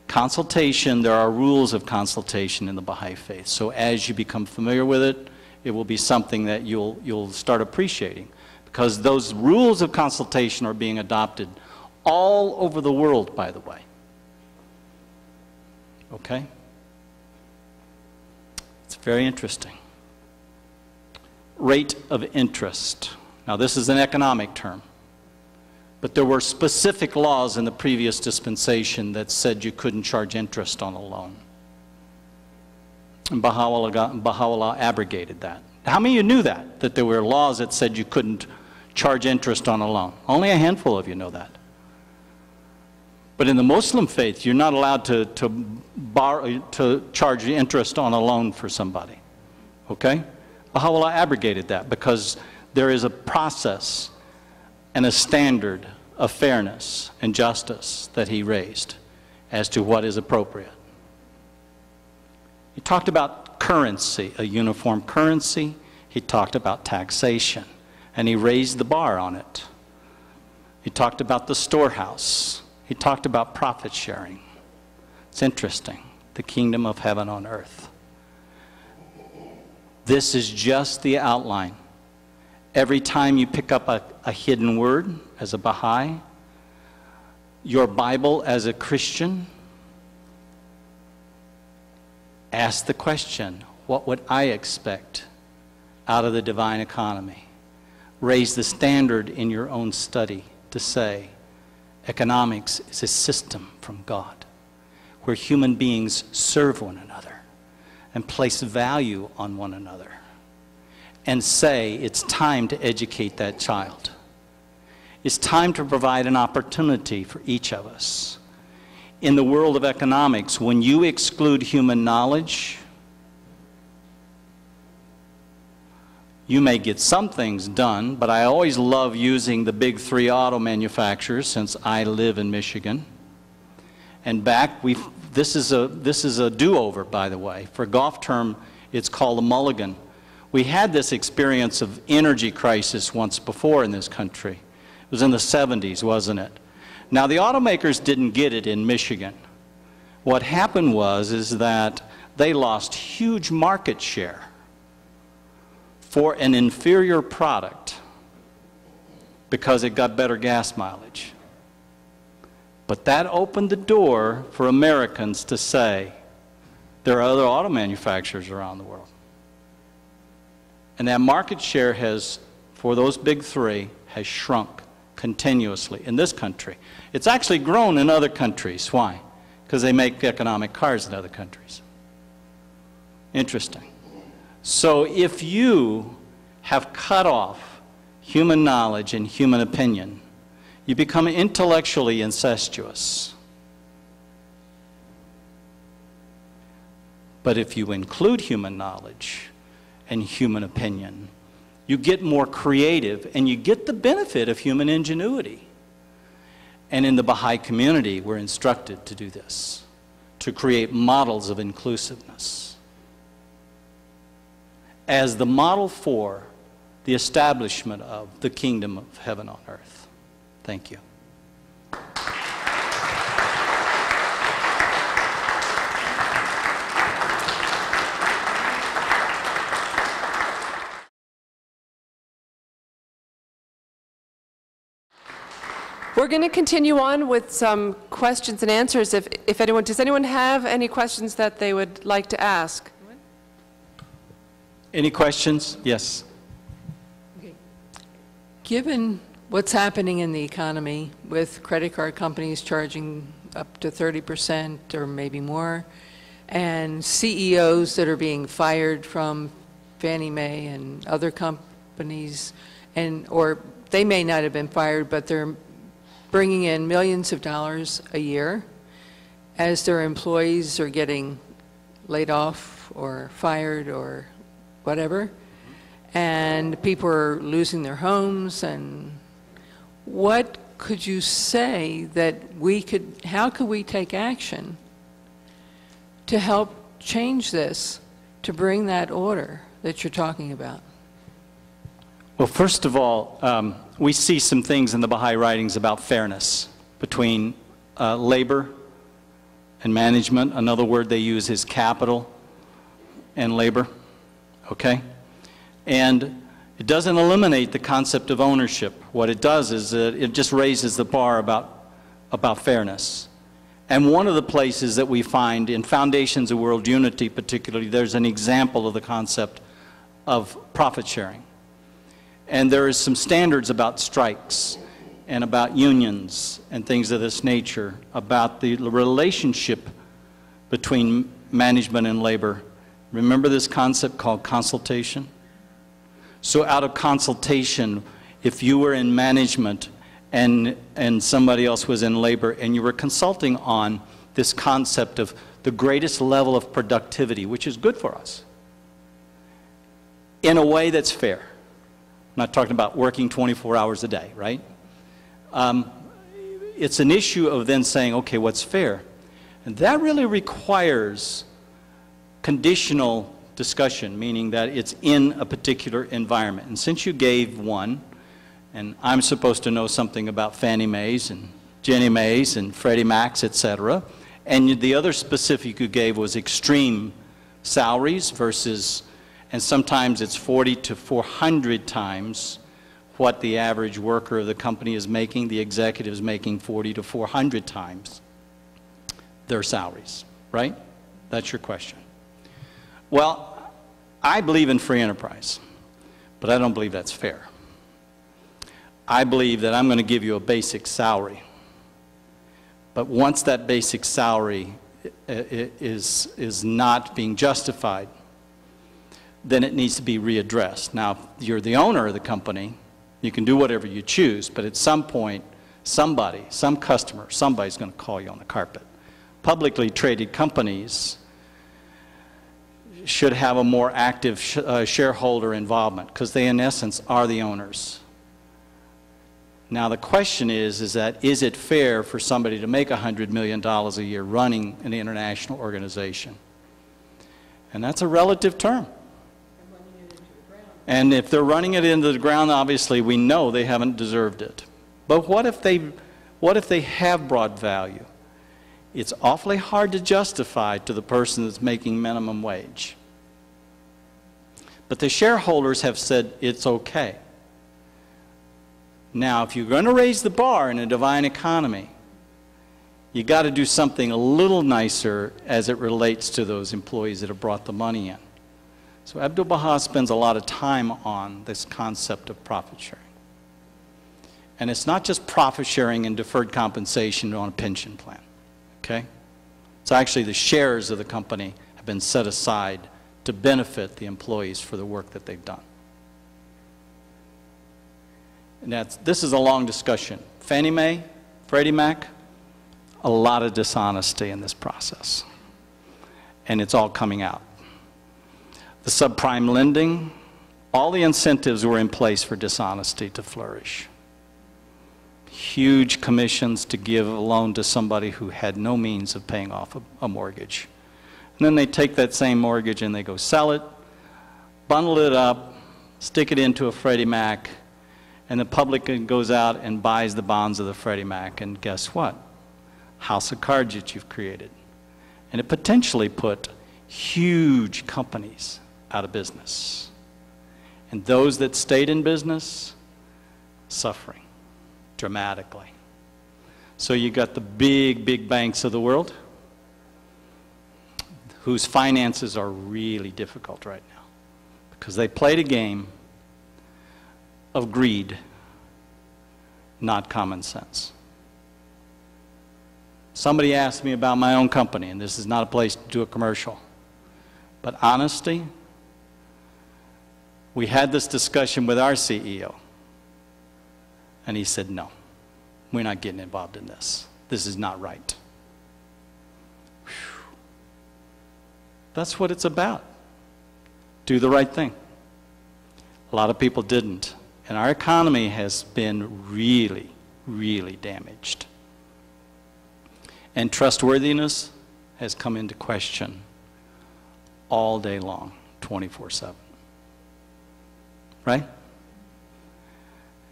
Consultation, there are rules of consultation in the Baha'i faith. So as you become familiar with it, it will be something that you'll start appreciating. Because those rules of consultation are being adopted all over the world, by the way. Okay? It's very interesting. Rate of interest. Now, this is an economic term. But there were specific laws in the previous dispensation that said you couldn't charge interest on a loan. And Baha'u'llah abrogated that. How many of you knew that? That there were laws that said you couldn't charge interest on a loan? Only a handful of you know that. But in the Muslim faith, you're not allowed to charge interest on a loan for somebody. Okay? Baha'u'llah abrogated that because there is a process and a standard of fairness and justice that he raised as to what is appropriate. He talked about currency, a uniform currency. He talked about taxation, and he raised the bar on it. He talked about the storehouse. He talked about profit sharing. It's interesting, the kingdom of heaven on earth. This is just the outline. Every time you pick up a hidden word as a Baha'i, your Bible as a Christian, ask the question, what would I expect out of the divine economy? Raise the standard in your own study to say, economics is a system from God, where human beings serve one another and place value on one another. And say, it's time to educate that child. It's time to provide an opportunity for each of us. In the world of economics, when you exclude human knowledge, you may get some things done, but I always love using the big 3 auto manufacturers since I live in Michigan. And this is a do-over, by the way. For a golf term, it's called a mulligan. We had this experience of energy crisis once before in this country. It was in the 70s, wasn't it? Now, the automakers didn't get it in Michigan. What happened is that they lost huge market share for an inferior product because it got better gas mileage. But that opened the door for Americans to say, there are other auto manufacturers around the world. And that market share has, for those big three, has shrunk continuously in this country. It's actually grown in other countries. Why? Because they make economic cars in other countries. Interesting. So if you have cut off human knowledge and human opinion, you become intellectually incestuous. But if you include human knowledge and human opinion, you get more creative and you get the benefit of human ingenuity. And in the Baha'i community, we're instructed to do this, to create models of inclusiveness as the model for the establishment of the kingdom of heaven on earth. Thank you. We're going to continue on with some questions and answers. Does anyone have any questions that they would like to ask? Any questions? Yes. Okay. Given what's happening in the economy with credit card companies charging up to 30% or maybe more, and CEOs that are being fired from Fannie Mae and other companies, or they may not have been fired, but they're bringing in millions of dollars a year as their employees are getting laid off or fired or whatever, and people are losing their homes. And what could you say that how could we take action to help change this, to bring that order that you're talking about? Well, first of all, we see some things in the Baha'i writings about fairness between labor and management. Another word they use is capital and labor, okay? And it doesn't eliminate the concept of ownership. What it does is that it just raises the bar about fairness. And one of the places that we find in Foundations of World Unity particularly, there's an example of the concept of profit sharing. And there is some standards about strikes and about unions and things of this nature, about the relationship between management and labor. Remember this concept called consultation? So out of consultation, if you were in management and somebody else was in labor and you were consulting on this concept of the greatest level of productivity, which is good for us, in a way that's fair. I'm not talking about working 24 hours a day, right? It's an issue of then saying, okay, what's fair? And that really requires conditional discussion, meaning that it's in a particular environment. And since you gave one, and I'm supposed to know something about Fannie Mae's and Ginnie Mae's and Freddie Mac's, etc., and the other specific you gave was extreme salaries versus, and sometimes it's 40 to 400 times what the average worker of the company is making. The executive is making 40 to 400 times their salaries, right? That's your question. Well, I believe in free enterprise, but I don't believe that's fair. I believe that I'm going to give you a basic salary, but once that basic salary is not being justified, then it needs to be readdressed. Now, if you're the owner of the company, you can do whatever you choose, but at some point, somebody, some customer, somebody's going to call you on the carpet. Publicly traded companies should have a more active shareholder involvement because they, in essence, are the owners. Now, the question is it fair for somebody to make $100 million a year running an international organization? And that's a relative term. And if they're running it into the ground, obviously we know they haven't deserved it. But what if they have brought value? It's awfully hard to justify to the person that's making minimum wage. But the shareholders have said it's okay. Now, if you're going to raise the bar in a divine economy, you got to do something a little nicer as it relates to those employees that have brought the money in. So Abdu'l-Baha spends a lot of time on this concept of profit sharing. And it's not just profit sharing and deferred compensation on a pension plan, okay? It's actually the shares of the company have been set aside to benefit the employees for the work that they've done. And this is a long discussion. Fannie Mae, Freddie Mac, a lot of dishonesty in this process. And it's all coming out. The subprime lending, all the incentives were in place for dishonesty to flourish. Huge commissions to give a loan to somebody who had no means of paying off a mortgage. And then they take that same mortgage and they go sell it, bundle it up, stick it into a Freddie Mac, and the public goes out and buys the bonds of the Freddie Mac, and guess what? House of cards that you've created. And it potentially put huge companies out of business. And those that stayed in business, suffering dramatically. So you got the big banks of the world whose finances are really difficult right now because they played a game of greed, not common sense. Somebody asked me about my own company, and this is not a place to do a commercial. But honesty, we had this discussion with our CEO, and he said, no, we're not getting involved in this. This is not right. Whew. That's what it's about. Do the right thing. A lot of people didn't. And our economy has been really, really damaged. And trustworthiness has come into question all day long, 24/7. Right?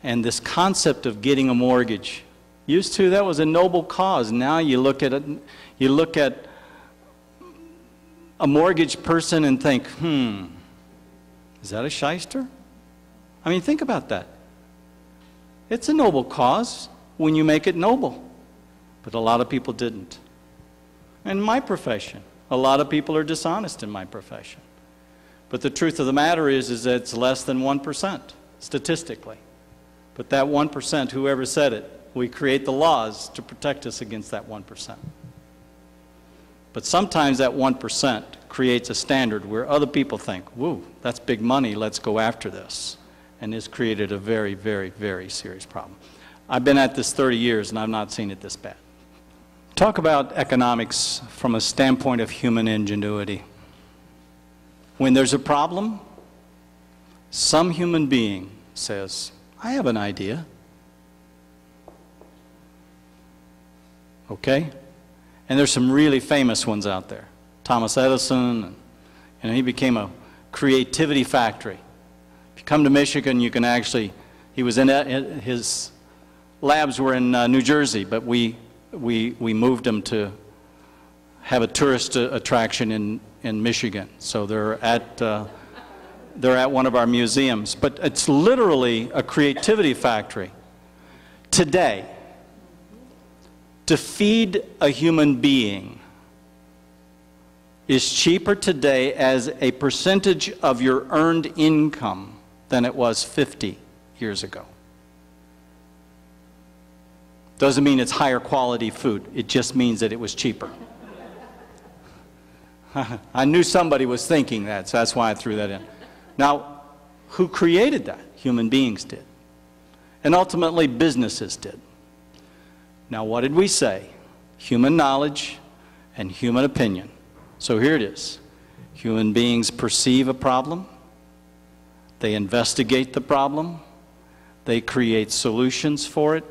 And this concept of getting a mortgage, used to, that was a noble cause. Now you look at it, you look at a mortgage person and think, is that a shyster? I mean, think about that. It's a noble cause when you make it noble. But a lot of people didn't. In my profession, a lot of people are dishonest in my profession. But the truth of the matter is that it's less than 1%, statistically. But that 1%, whoever said it, we create the laws to protect us against that 1%. But sometimes that 1% creates a standard where other people think, whoa, that's big money, let's go after this. And it's created a very, very, very serious problem. I've been at this 30 years and I've not seen it this bad. Talk about economics from a standpoint of human ingenuity. When there's a problem, some human being says, I have an idea. Okay? And there's some really famous ones out there. Thomas Edison, and he became a creativity factory. If you come to Michigan, you can actually, his labs were in New Jersey, but we moved them to have a tourist attraction in Michigan. So they're at one of our museums. But it's literally a creativity factory. Today, to feed a human being is cheaper today as a percentage of your earned income than it was 50 years ago. Doesn't mean it's higher quality food. It just means that it was cheaper. I knew somebody was thinking that, so that's why I threw that in. Now, who created that? Human beings did. And ultimately, businesses did. Now, what did we say? Human knowledge and human opinion. So here it is. Human beings perceive a problem. They investigate the problem. They create solutions for it.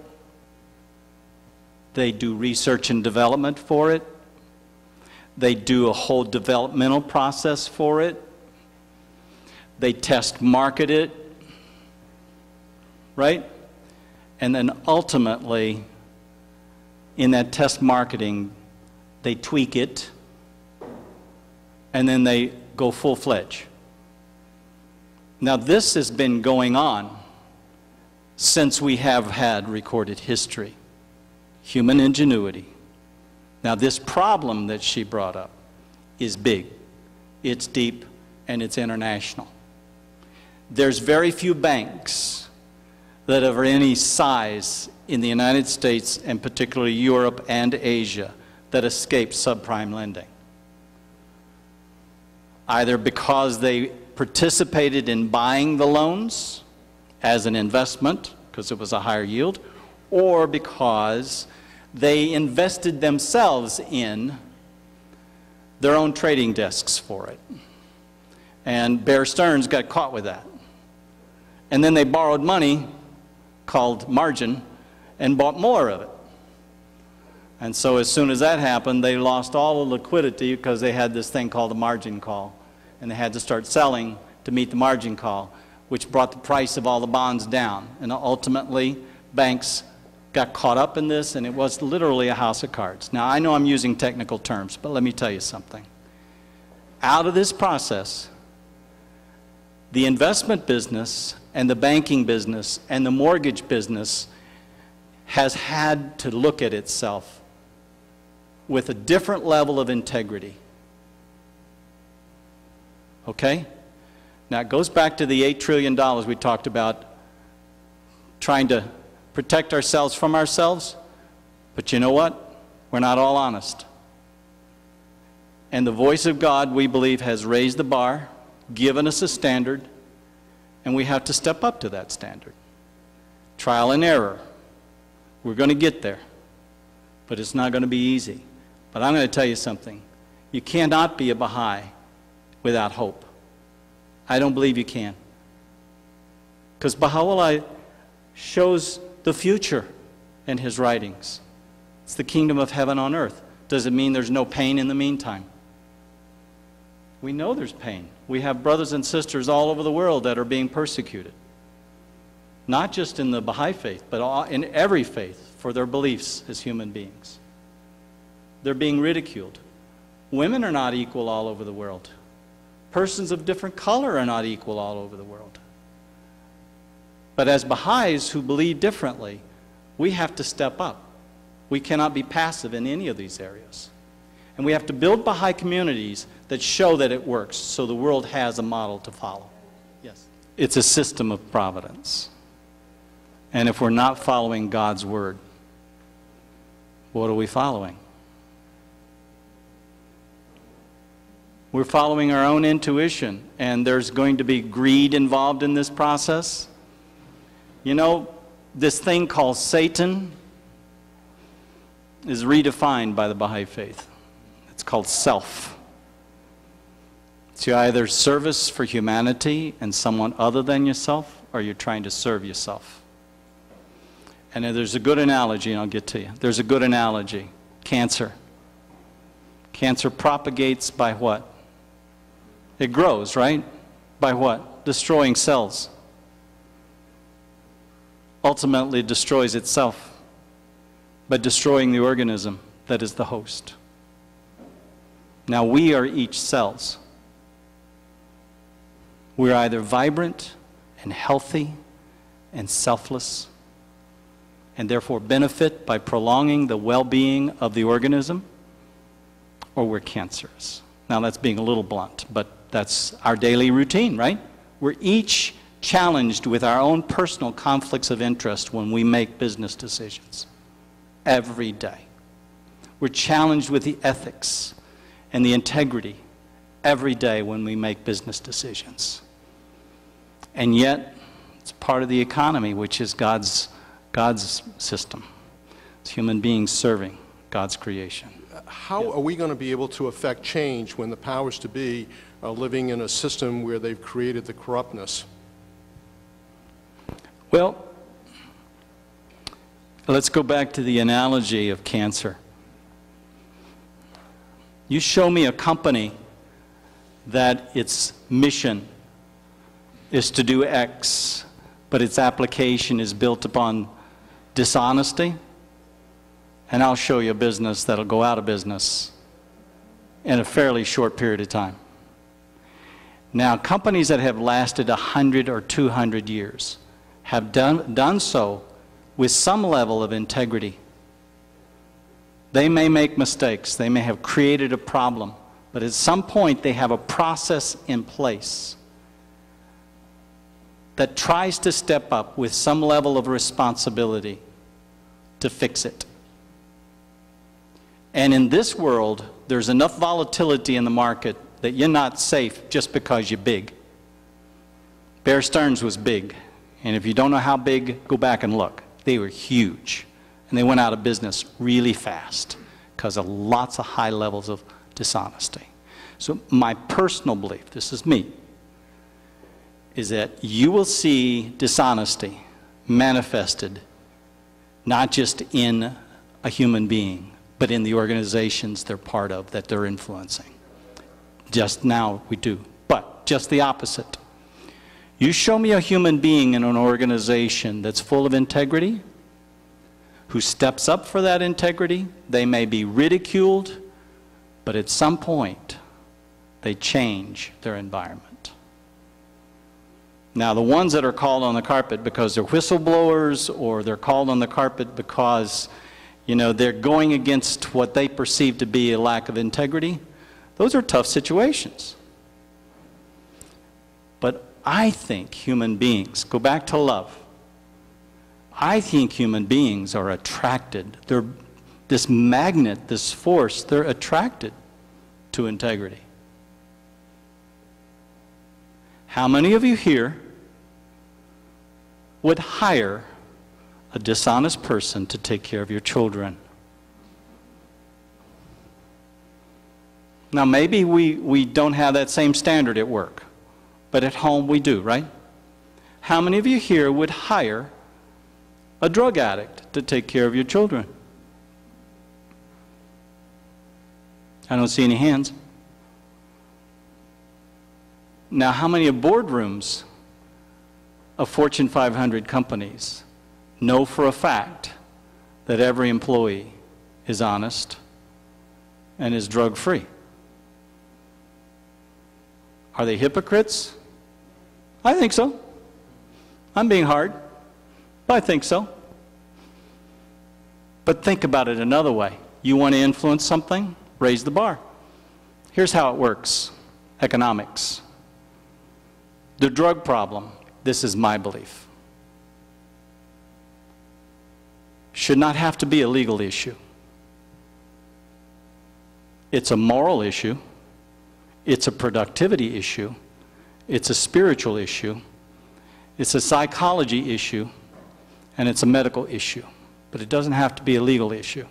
They do research and development for it. They do a whole developmental process for it. They test market it, right? And then ultimately, in that test marketing, they tweak it, and then they go full-fledged. Now, this has been going on since we have had recorded history, human ingenuity. Now, this problem that she brought up is big, it's deep, and it's international. There's very few banks that are any size in the United States, and particularly Europe and Asia, that escape subprime lending. Either because they participated in buying the loans as an investment, because it was a higher yield, or because they invested themselves in their own trading desks for it. And Bear Stearns got caught with that. And then they borrowed money called margin and bought more of it. And so as soon as that happened, they lost all the liquidity because they had this thing called a margin call. And they had to start selling to meet the margin call, which brought the price of all the bonds down. And ultimately, banks got caught up in this, and it was literally a house of cards. Now, I know I'm using technical terms, but let me tell you something. Out of this process, the investment business and the banking business and the mortgage business has had to look at itself with a different level of integrity. Okay? Now, it goes back to the $8 trillion we talked about, trying to protect ourselves from ourselves. But you know what? We're not all honest. And the voice of God, we believe, has raised the bar, given us a standard, and we have to step up to that standard. Trial and error. We're going to get there, but it's not going to be easy. But I'm going to tell you something. You cannot be a Baha'i without hope. I don't believe you can. Because Baha'u'llah shows the future in his writings. It's the kingdom of heaven on earth. Does it mean there's no pain in the meantime? We know there's pain. We have brothers and sisters all over the world that are being persecuted. Not just in the Baha'i faith, but in every faith for their beliefs as human beings. They're being ridiculed. Women are not equal all over the world. Persons of different color are not equal all over the world. But as Baha'is who believe differently, we have to step up. We cannot be passive in any of these areas. And we have to build Baha'i communities that show that it works, so the world has a model to follow. Yes. It's a system of providence. And if we're not following God's word, what are we following? We're following our own intuition, and there's going to be greed involved in this process. You know, this thing called Satan is redefined by the Baha'i faith. It's called self. It's either service for humanity and someone other than yourself, or you're trying to serve yourself. And there's a good analogy, and I'll get to you. There's a good analogy. Cancer. Cancer propagates by what? It grows, right? By what? Destroying cells. Ultimately, it destroys itself by destroying the organism that is the host. Now, we are each cells. We're either vibrant and healthy and selfless, and therefore benefit by prolonging the well-being of the organism, or we're cancerous. Now, that's being a little blunt, but that's our daily routine, right? We're each challenged with our own personal conflicts of interest when we make business decisions every day. We're challenged with the ethics and the integrity every day when we make business decisions. And yet, it's part of the economy, which is God's system. It's human beings serving God's creation. How are we going to be able to affect change when the powers to be are living in a system where they've created the corruptness? Well, let's go back to the analogy of cancer. You show me a company that its mission is to do X, but its application is built upon dishonesty, and I'll show you a business that'll go out of business in a fairly short period of time. Now, companies that have lasted 100 or 200 years have done so with some level of integrity. They may make mistakes. They may have created a problem. But at some point, they have a process in place that tries to step up with some level of responsibility to fix it. And in this world, there's enough volatility in the market that you're not safe just because you're big. Bear Stearns was big. And if you don't know how big, go back and look. They were huge. And they went out of business really fast because of lots of high levels of dishonesty. So my personal belief, this is me, is that you will see dishonesty manifested not just in a human being, but in the organizations they're part of, that they're influencing. Just now we do, but just the opposite. You show me a human being in an organization that's full of integrity, who steps up for that integrity. They may be ridiculed, but at some point, they change their environment. Now, the ones that are called on the carpet because they're whistleblowers, or they're called on the carpet because, you know, they're going against what they perceive to be a lack of integrity, those are tough situations. But I think human beings, go back to love, I think human beings are attracted. They're this magnet, this force, they're attracted to integrity. How many of you here would hire a dishonest person to take care of your children? Now, maybe we don't have that same standard at work, but at home we do, right? How many of you here would hire a drug addict to take care of your children? I don't see any hands. Now, how many of boardrooms of Fortune 500 companies know for a fact that every employee is honest and is drug-free? Are they hypocrites? I think so. I'm being hard, but I think so. But think about it another way. You want to influence something? Raise the bar. Here's how it works. Economics. The drug problem, this is my belief, should not have to be a legal issue. It's a moral issue. It's a productivity issue. It's a spiritual issue. It's a psychology issue. And it's a medical issue. But it doesn't have to be a legal issue.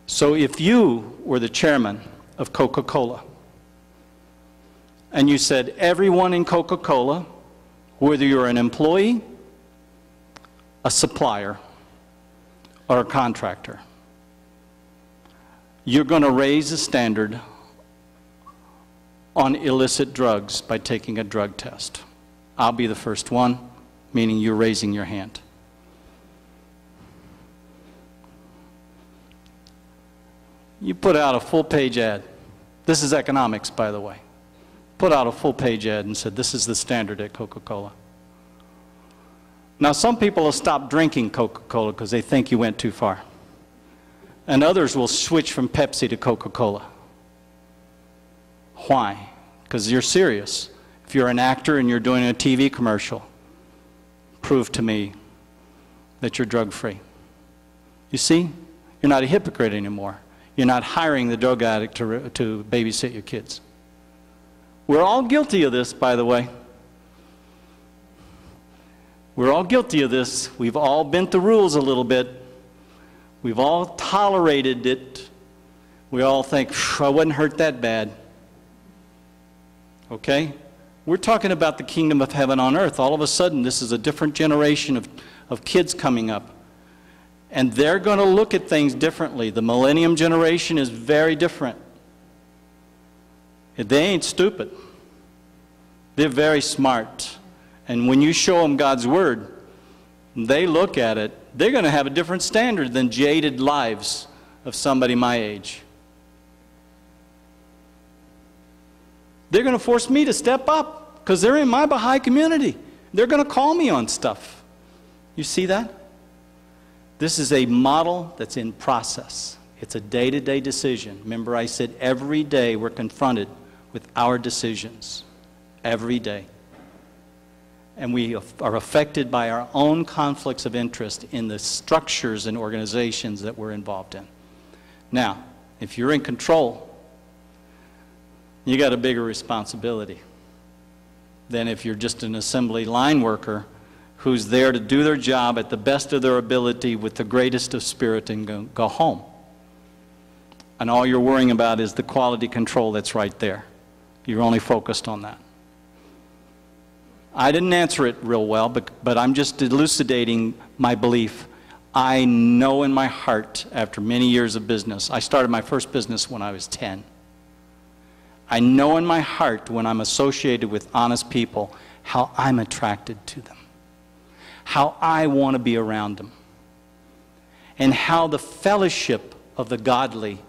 So if you were the chairman of Coca-Cola, and you said everyone in Coca-Cola, whether you're an employee, a supplier, or a contractor, you're going to raise the standard on illicit drugs by taking a drug test. I'll be the first one, meaning you're raising your hand. You put out a full-page ad. This is economics, by the way. Put out a full-page ad and said, this is the standard at Coca-Cola. Now, some people will stop drinking Coca-Cola because they think you went too far. And others will switch from Pepsi to Coca-Cola. Why? Because you're serious. If you're an actor and you're doing a TV commercial, prove to me that you're drug-free. You see? You're not a hypocrite anymore. You're not hiring the drug addict to babysit your kids. We're all guilty of this, by the way. We're all guilty of this. We've all bent the rules a little bit. We've all tolerated it. We all think, I wasn't hurt that bad. Okay? We're talking about the kingdom of heaven on earth. All of a sudden, this is a different generation of kids coming up. And they're going to look at things differently. The millennium generation is very different. They ain't stupid. They're very smart. And when you show them God's word, they look at it, they're going to have a different standard than jaded lives of somebody my age. They're going to force me to step up because they're in my Baha'i community. They're going to call me on stuff. You see that? This is a model that's in process. It's a day-to-day decision. Remember, I said every day we're confronted with our decisions. Every day. And we are affected by our own conflicts of interest in the structures and organizations that we're involved in. Now, if you're in control, you got a bigger responsibility than if you're just an assembly line worker who's there to do their job at the best of their ability with the greatest of spirit and go home. And all you're worrying about is the quality control that's right there. You're only focused on that. I didn't answer it real well, but I'm just elucidating my belief. I know in my heart, after many years of business, I started my first business when I was 10. I know in my heart when I'm associated with honest people how I'm attracted to them, how I want to be around them, and how the fellowship of the godly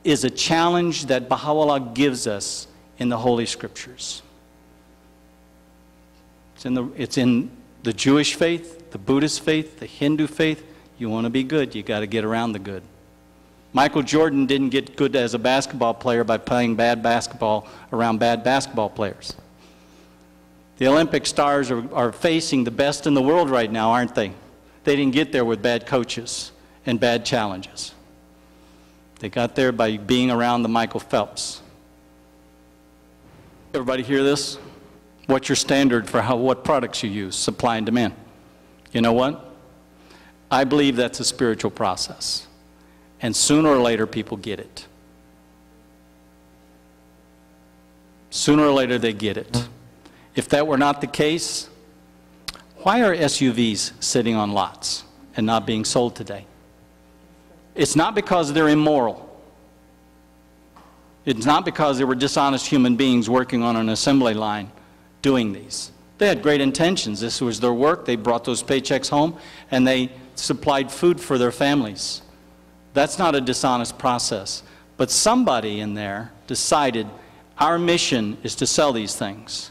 is a challenge that Baha'u'llah gives us in the Holy Scriptures. It's in the Jewish faith, the Buddhist faith, the Hindu faith. You want to be good, you got to get around the good. Michael Jordan didn't get good as a basketball player by playing bad basketball around bad basketball players. The Olympic stars are facing the best in the world right now, aren't they? They didn't get there with bad coaches and bad challenges. They got there by being around the Michael Phelps. Everybody hear this? What's your standard for what products you use? Supply and demand. You know what? I believe that's a spiritual process. And sooner or later, people get it. Sooner or later, they get it. If that were not the case, why are SUVs sitting on lots and not being sold today? It's not because they're immoral. It's not because they were dishonest human beings working on an assembly line doing these. They had great intentions. This was their work. They brought those paychecks home, and they supplied food for their families. That's not a dishonest process. But somebody in there decided our mission is to sell these things.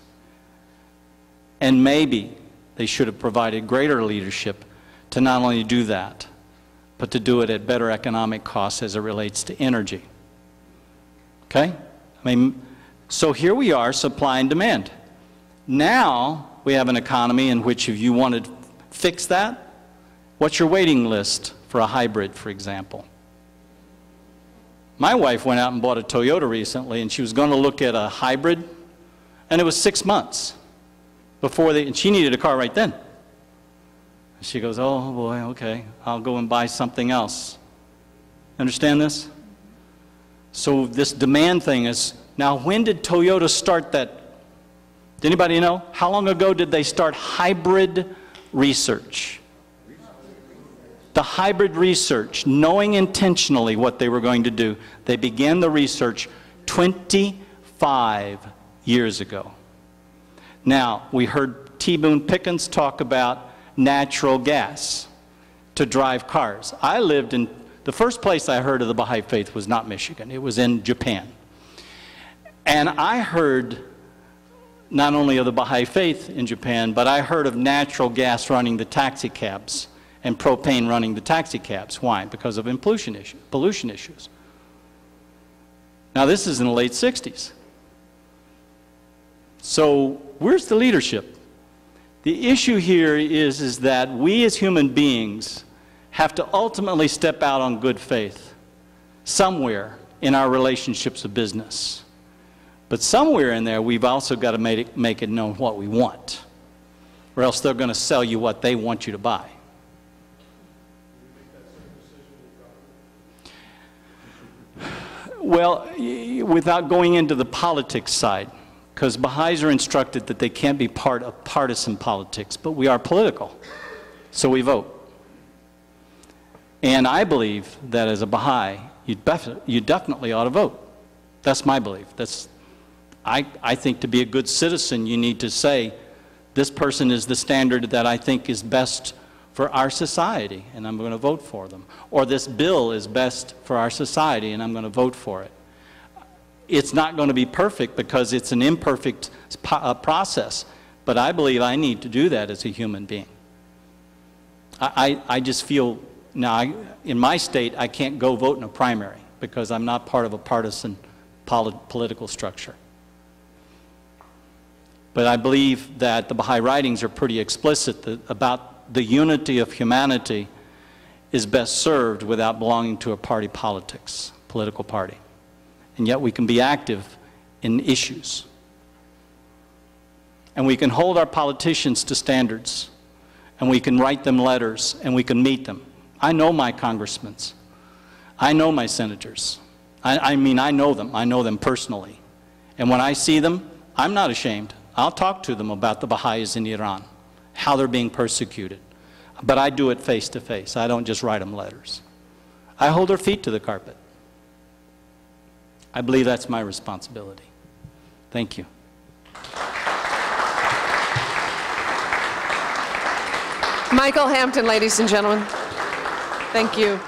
And maybe they should have provided greater leadership to not only do that, but to do it at better economic costs as it relates to energy. Okay? I mean, so here we are, supply and demand. Now we have an economy in which if you want to fix that, what's your waiting list for a hybrid, for example? My wife went out and bought a Toyota recently, and she was going to look at a hybrid, and it was 6 months before and she needed a car right then. She goes, oh boy, okay, I'll go and buy something else. Understand this? So this demand thing is, now when did Toyota start that? Does anybody know? How long ago did they start hybrid research? The hybrid research, knowing intentionally what they were going to do, they began the research 25 years ago. Now, we heard T. Boone Pickens talk about natural gas to drive cars. I lived in, the first place I heard of the Baha'i faith was not Michigan, it was in Japan. And I heard not only of the Baha'i faith in Japan, but I heard of natural gas running the taxi cabs and propane running the taxi cabs. Why? Because of pollution issues. Now this is in the late 60s. So where's the leadership? The issue here is that we as human beings have to ultimately step out on good faith somewhere in our relationships of business. But somewhere in there, we've also got to make it known what we want, or else they're going to sell you what they want you to buy. Well, without going into the politics side, because Baha'is are instructed that they can't be part of partisan politics, but we are political, so we vote. And I believe that as a Baha'i, you definitely ought to vote. That's my belief. I think to be a good citizen, you need to say, this person is the standard that I think is best for our society, and I'm going to vote for them. Or this bill is best for our society, and I'm going to vote for it. It's not going to be perfect because it's an imperfect process, but I believe I need to do that as a human being. I just feel, now in my state, I can't go vote in a primary because I'm not part of a partisan political structure. But I believe that the Baha'i writings are pretty explicit about the unity of humanity is best served without belonging to a party politics, political party. And yet we can be active in issues. And we can hold our politicians to standards. And we can write them letters, and we can meet them. I know my congressmen. I know my senators. I mean, I know them personally. And when I see them, I'm not ashamed. I'll talk to them about the Baha'is in Iran, how they're being persecuted. But I do it face to face. I don't just write them letters. I hold their feet to the carpet. I believe that's my responsibility. Thank you. Michael Hampton, ladies and gentlemen. Thank you.